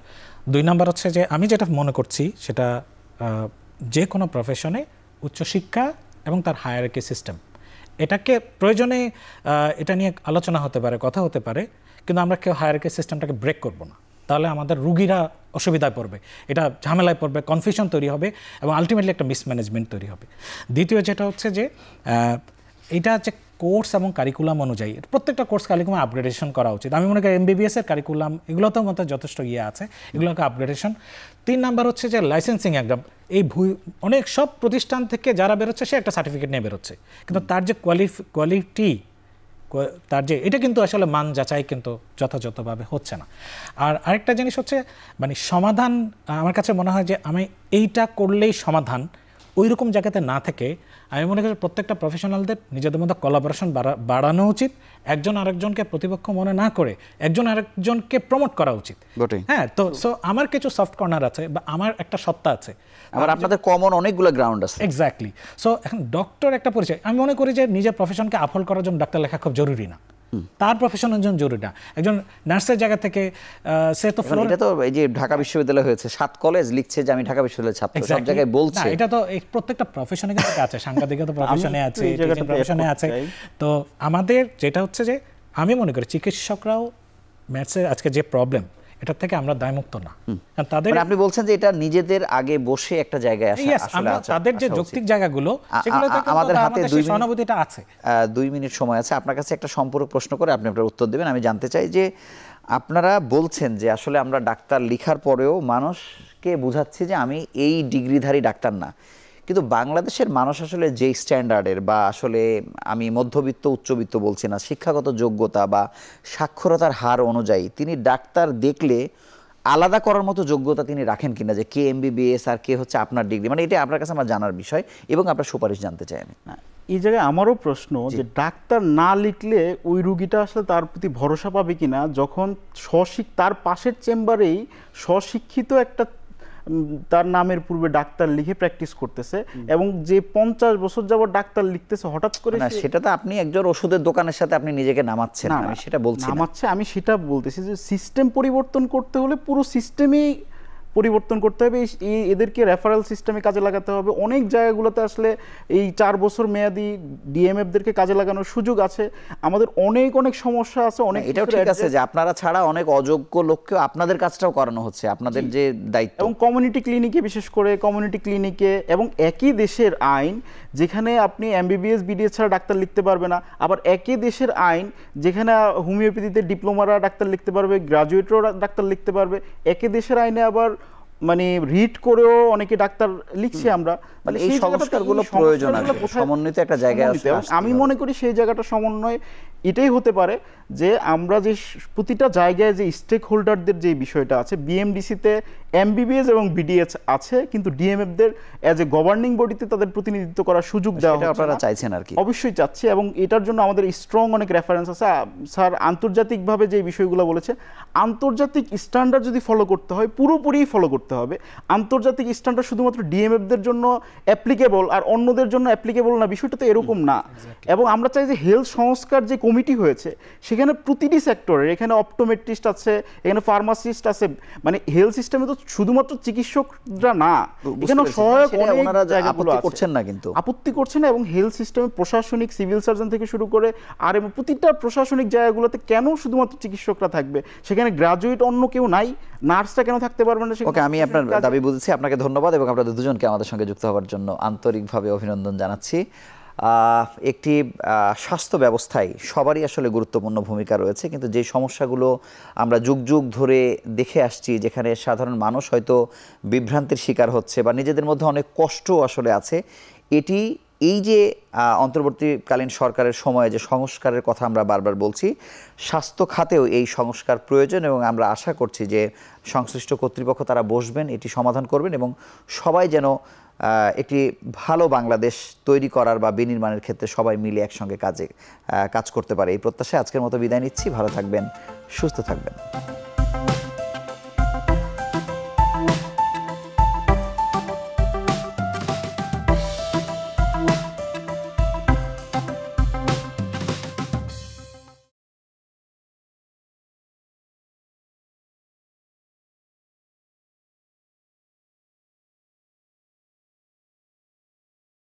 Speaker 2: 2 নাম্বার হচ্ছে যে আমি যেটা মনে করছি সেটা যে কোনো প্রফেশনে উচ্চশিক্ষা এবং তার হায়ারার্কি সিস্টেম, এটাকে প্রয়োজনে এটা নিয়ে আলোচনা হতে পারে, কথা হতে পারে, কিন্তু আমরা কেউ হায়ারার্কি সিস্টেমটাকে ব্রেক করব না, তাহলে আমাদের রুগীরা অসুবিধায় পড়বে, এটা ঝামেলায় পড়বে, কনফিউশন তৈরি হবে এবং আলটিমেটলি একটা মিসম্যানেজমেন্ট তৈরি হবে। দ্বিতীয় যেটা হচ্ছে যে এটা যে কোর্স এবং কারিকুলাম অনুযায়ী প্রত্যেকটা কোর্স কারিকুলাম আপগ্রেডেশন করা উচিত। আমি মনে করি এমবিবিএসের কারিকুলাম এগুলোতেও মতো যথেষ্ট আছে, এগুলোকে আপগ্রেডেশন। 3 নাম্বার হচ্ছে যে লাইসেন্সিং একদম এই অনেক সব প্রতিষ্ঠান থেকে যারা বেরোচ্ছে সে একটা সার্টিফিকেট নিয়ে বেরোচ্ছে, কিন্তু তার যে কোয়ালিটি, তার যে এটা কিন্তু আসলে মান যাচাই কিন্তু যথাযথভাবে হচ্ছে না। আর আরেকটা জিনিস হচ্ছে মানে সমাধান, আমার কাছে মনে হয় যে আমি এইটা করলেই সমাধান ওই রকম জায়গাতে না থেকে আমি মনে করি প্রত্যেকটা প্রফেশনালদের নিজেদের মধ্যে কোলাবোরেশন বাড়ানো উচিত, একজন আরেকজনকে প্রতিপক্ষ মনে না করে একজন আরেকজনকে প্রমোট করা উচিত। হ্যাঁ, তো সো আমার কিছু সফট কর্নার আছে বা আমার একটা সত্তা আছে,
Speaker 1: আবার আপনাদের কমন অনেকগুলো গ্রাউন্ড আছে।
Speaker 2: এক্স্যাক্টলি। সো এখন ডক্টর একটা পরিচয়, আমি মনে করি যে নিজের প্রফেশনকে আফল করার জন্য ডাক্তার লেখা খুব জরুরি না, তার প্রফেশনের জন্য জরুরি না। একজন নার্সের জায়গা থেকে সে তো
Speaker 1: এটা তো এই যে ঢাকা বিশ্ববিদ্যালয় হয়েছে, 7 কলেজ লিখছে যে আমি ঢাকা বিশ্ববিদ্যালয়ের ছাত্র, সব জায়গায় বলছে।
Speaker 2: এটা তো প্রত্যেকটা প্রফেশনে কিন্তু আছে, সাংবাদিকতা প্রফেশনে আছে, টিচিং প্রফেশনে আছে। তো আমাদের যেটা হচ্ছে যে আমি মনে করি চিকিৎসকরাও ম্যাথসের আজকে যে প্রবলেম এটা থেকে আমরা দায়মুক্ত না, তাদের
Speaker 1: আপনি বলছেন যে এটা নিজেদের আগে বসে একটা জায়গায় আসা, আসলে
Speaker 2: তাদের যে যৌক্তিক জায়গাগুলো সেগুলোতে
Speaker 1: আমাদের হাতে 2
Speaker 2: সহানুভূতিটা আছে।
Speaker 1: 2 মিনিট সময় আছে, আপনার কাছে একটা সম্পূরক প্রশ্ন করে আপনি আপনার উত্তর দেবেন। আমি জানতে চাই যে আপনারা বলছেন যে আসলে আমরা ডাক্তার লেখার পরেও মানুষকে বোঝাচ্ছি যে আমি এই ডিগ্রিধারী ডাক্তার না, কিন্তু বাংলাদেশের মানুষ আসলে যেই স্ট্যান্ডার্ডের, বা আসলে আমি মধ্যবিত্ত উচ্চবিত্ত বলছি না, শিক্ষাগত যোগ্যতা বা সাক্ষরতার হার অনুযায়ী তিনি ডাক্তার দেখলে আলাদা করার মতো যোগ্যতা তিনি রাখেন কিনা, যে কে এমবিবিএস আর কে হচ্ছে আপনার ডিগ্রি, মানে এটা আপনার কাছে আমার জানার বিষয় এবং আপনার সুপারিশ জানতে চাই আমি।
Speaker 3: এই জায়গায় আমারও প্রশ্ন যে ডাক্তার না লিখলে ওই রুগীটা আসলে তার প্রতি ভরসা পাবে কিনা, যখন তার পাশের চেম্বারেই স্বশিক্ষিত একটা তার নামের পূর্বে ডাক্তার লিখে প্র্যাকটিস করতেছে, এবং যে 50 বছর যাবত ডাক্তার লিখতেছে হঠাৎ করে
Speaker 1: না, সেটা তো আপনি একজন ওষুধের দোকানের সাথে আপনি নিজেকে নামাচ্ছেন, আমি সেটা বলছি না।
Speaker 3: নামাচ্ছে, আমি সেটা বলতেছি যে সিস্টেম পরিবর্তন করতে হলে পুরো সিস্টেমেই পরিবর্তন করতে হবে, এদেরকে রেফারেল সিস্টেমে কাজে লাগাতে হবে। অনেক জায়গাগুলোতে আসলে এই 4 বছর মেয়াদি ডিএমএফদেরকে কাজে লাগানোর সুযোগ আছে। আমাদের অনেক অনেক সমস্যা আছে, অনেক
Speaker 1: এটাও ঠিক আছে যে আপনারা ছাড়া অনেক অযোগ্য লোককে আপনাদের কাজটাও করানো হচ্ছে, আপনাদের যে দায়িত্ব।
Speaker 3: এবং কমিউনিটি ক্লিনিকে, বিশেষ করে কমিউনিটি ক্লিনিকে, এবং একই দেশের আইন যেখানে আপনি এমবিবিএস বিডিএস ছাড়া ডাক্তার লিখতে পারবে না, আবার একই দেশের আইন যেখানে হোমিওপ্যাথিতে ডিপ্লোমারা ডাক্তার লিখতে পারবে, গ্রাজুয়েটরাও ডাক্তার লিখতে পারবে, একই দেশের আইনে আবার মানে রিড করেও অনেকে ডাক্তার লিখছি আমরা।
Speaker 1: মানে এই সংস্কারগুলো প্রয়োজন আছে, সমন্বিত একটা জায়গায় আসতে হবে।
Speaker 3: আমি মনে করি সেই জায়গাটা সমন্বয় এটাই হতে পারে যে আমরা যে প্রতিটা জায়গায় যে স্টেক হোল্ডারদের যে বিষয়টা আছে, বিএমডিসিতে এমবিবিএস এবং বিডিএস আছে, কিন্তু ডিএমএফদের অ্যাজ এ গভর্নিং বডিতে তাদের প্রতিনিধিত্ব করার সুযোগ দেওয়া হচ্ছে।
Speaker 1: আপনারা চাইছেন আর কি?
Speaker 3: অবশ্যই চাচ্ছি, এবং এটার জন্য আমাদের স্ট্রং অনেক রেফারেন্স আছে। স্যার আন্তর্জাতিকভাবে যে বিষয়গুলো বলেছে, আন্তর্জাতিক স্ট্যান্ডার্ড যদি ফলো করতে হয় পুরোপুরি ফলো করতে হবে। আন্তর্জাতিক স্ট্যান্ডার্ড শুধুমাত্র ডিএমএফদের জন্য অ্যাপ্লিকেবল আর অন্যদের জন্য অ্যাপ্লিকেবল না, বিষয়টা তো এরকম না। এবং আমরা চাই যে হেলথ সংস্কার যে কমিটি হয়েছে সেখানে প্রতিটি সেক্টরের, এখানে অপটোমেট্রিস্ট আছে, এখানে ফার্মাসিস্ট আছে, মানে হেলথ সিস্টেমে তো শুধুমাত্র চিকিৎসকরা না, এখানে সহায়ক অনেক জায়গাগুলো আছে।
Speaker 1: করছেন না, কিন্তু
Speaker 3: আপত্তি করছে না। এবং হেলথ সিস্টেমে প্রশাসনিক, সিভিল সার্জন থেকে শুরু করে আর প্রতিটা প্রশাসনিক জায়গাগুলোতে কেন শুধুমাত্র চিকিৎসকরা থাকবে? সেখানে গ্রাজুয়েট অন্য কেউ নাই, নার্সটা কেন থাকতে পারবে না?
Speaker 1: ওকে, আমি আপনার দাবি বুঝেছি। আপনাকে ধন্যবাদ, এবং আপনাদের দুজনকে আমাদের সঙ্গে যুক্ত হওয়ার জন্য আন্তরিকভাবে অভিনন্দন জানাচ্ছি। একটি স্বাস্থ্য ব্যবস্থায় সবারই আসলে গুরুত্বপূর্ণ ভূমিকা রয়েছে, কিন্তু যে সমস্যাগুলো আমরা যুগ যুগ ধরে দেখে আসছি, যেখানে সাধারণ মানুষ হয়তো বিভ্রান্তির শিকার হচ্ছে বা নিজেদের মধ্যে অনেক কষ্ট আসলে আছে, এই যে অন্তর্বর্তীকালীন সরকারের সময়ে যে সংস্কারের কথা আমরা বারবার বলছি, স্বাস্থ্য খাতেও এই সংস্কার প্রয়োজন, এবং আমরা আশা করছি যে সংশ্লিষ্ট কর্তৃপক্ষ তারা বসবেন, এটি সমাধান করবেন, এবং সবাই যেন একটি ভালো বাংলাদেশ তৈরি করার বা বিনির্মাণের ক্ষেত্রে সবাই মিলে একসঙ্গে কাজ করতে পারে। এই প্রত্যাশায় আজকের মতো বিদায় নিচ্ছি। ভালো থাকবেন, সুস্থ থাকবেন।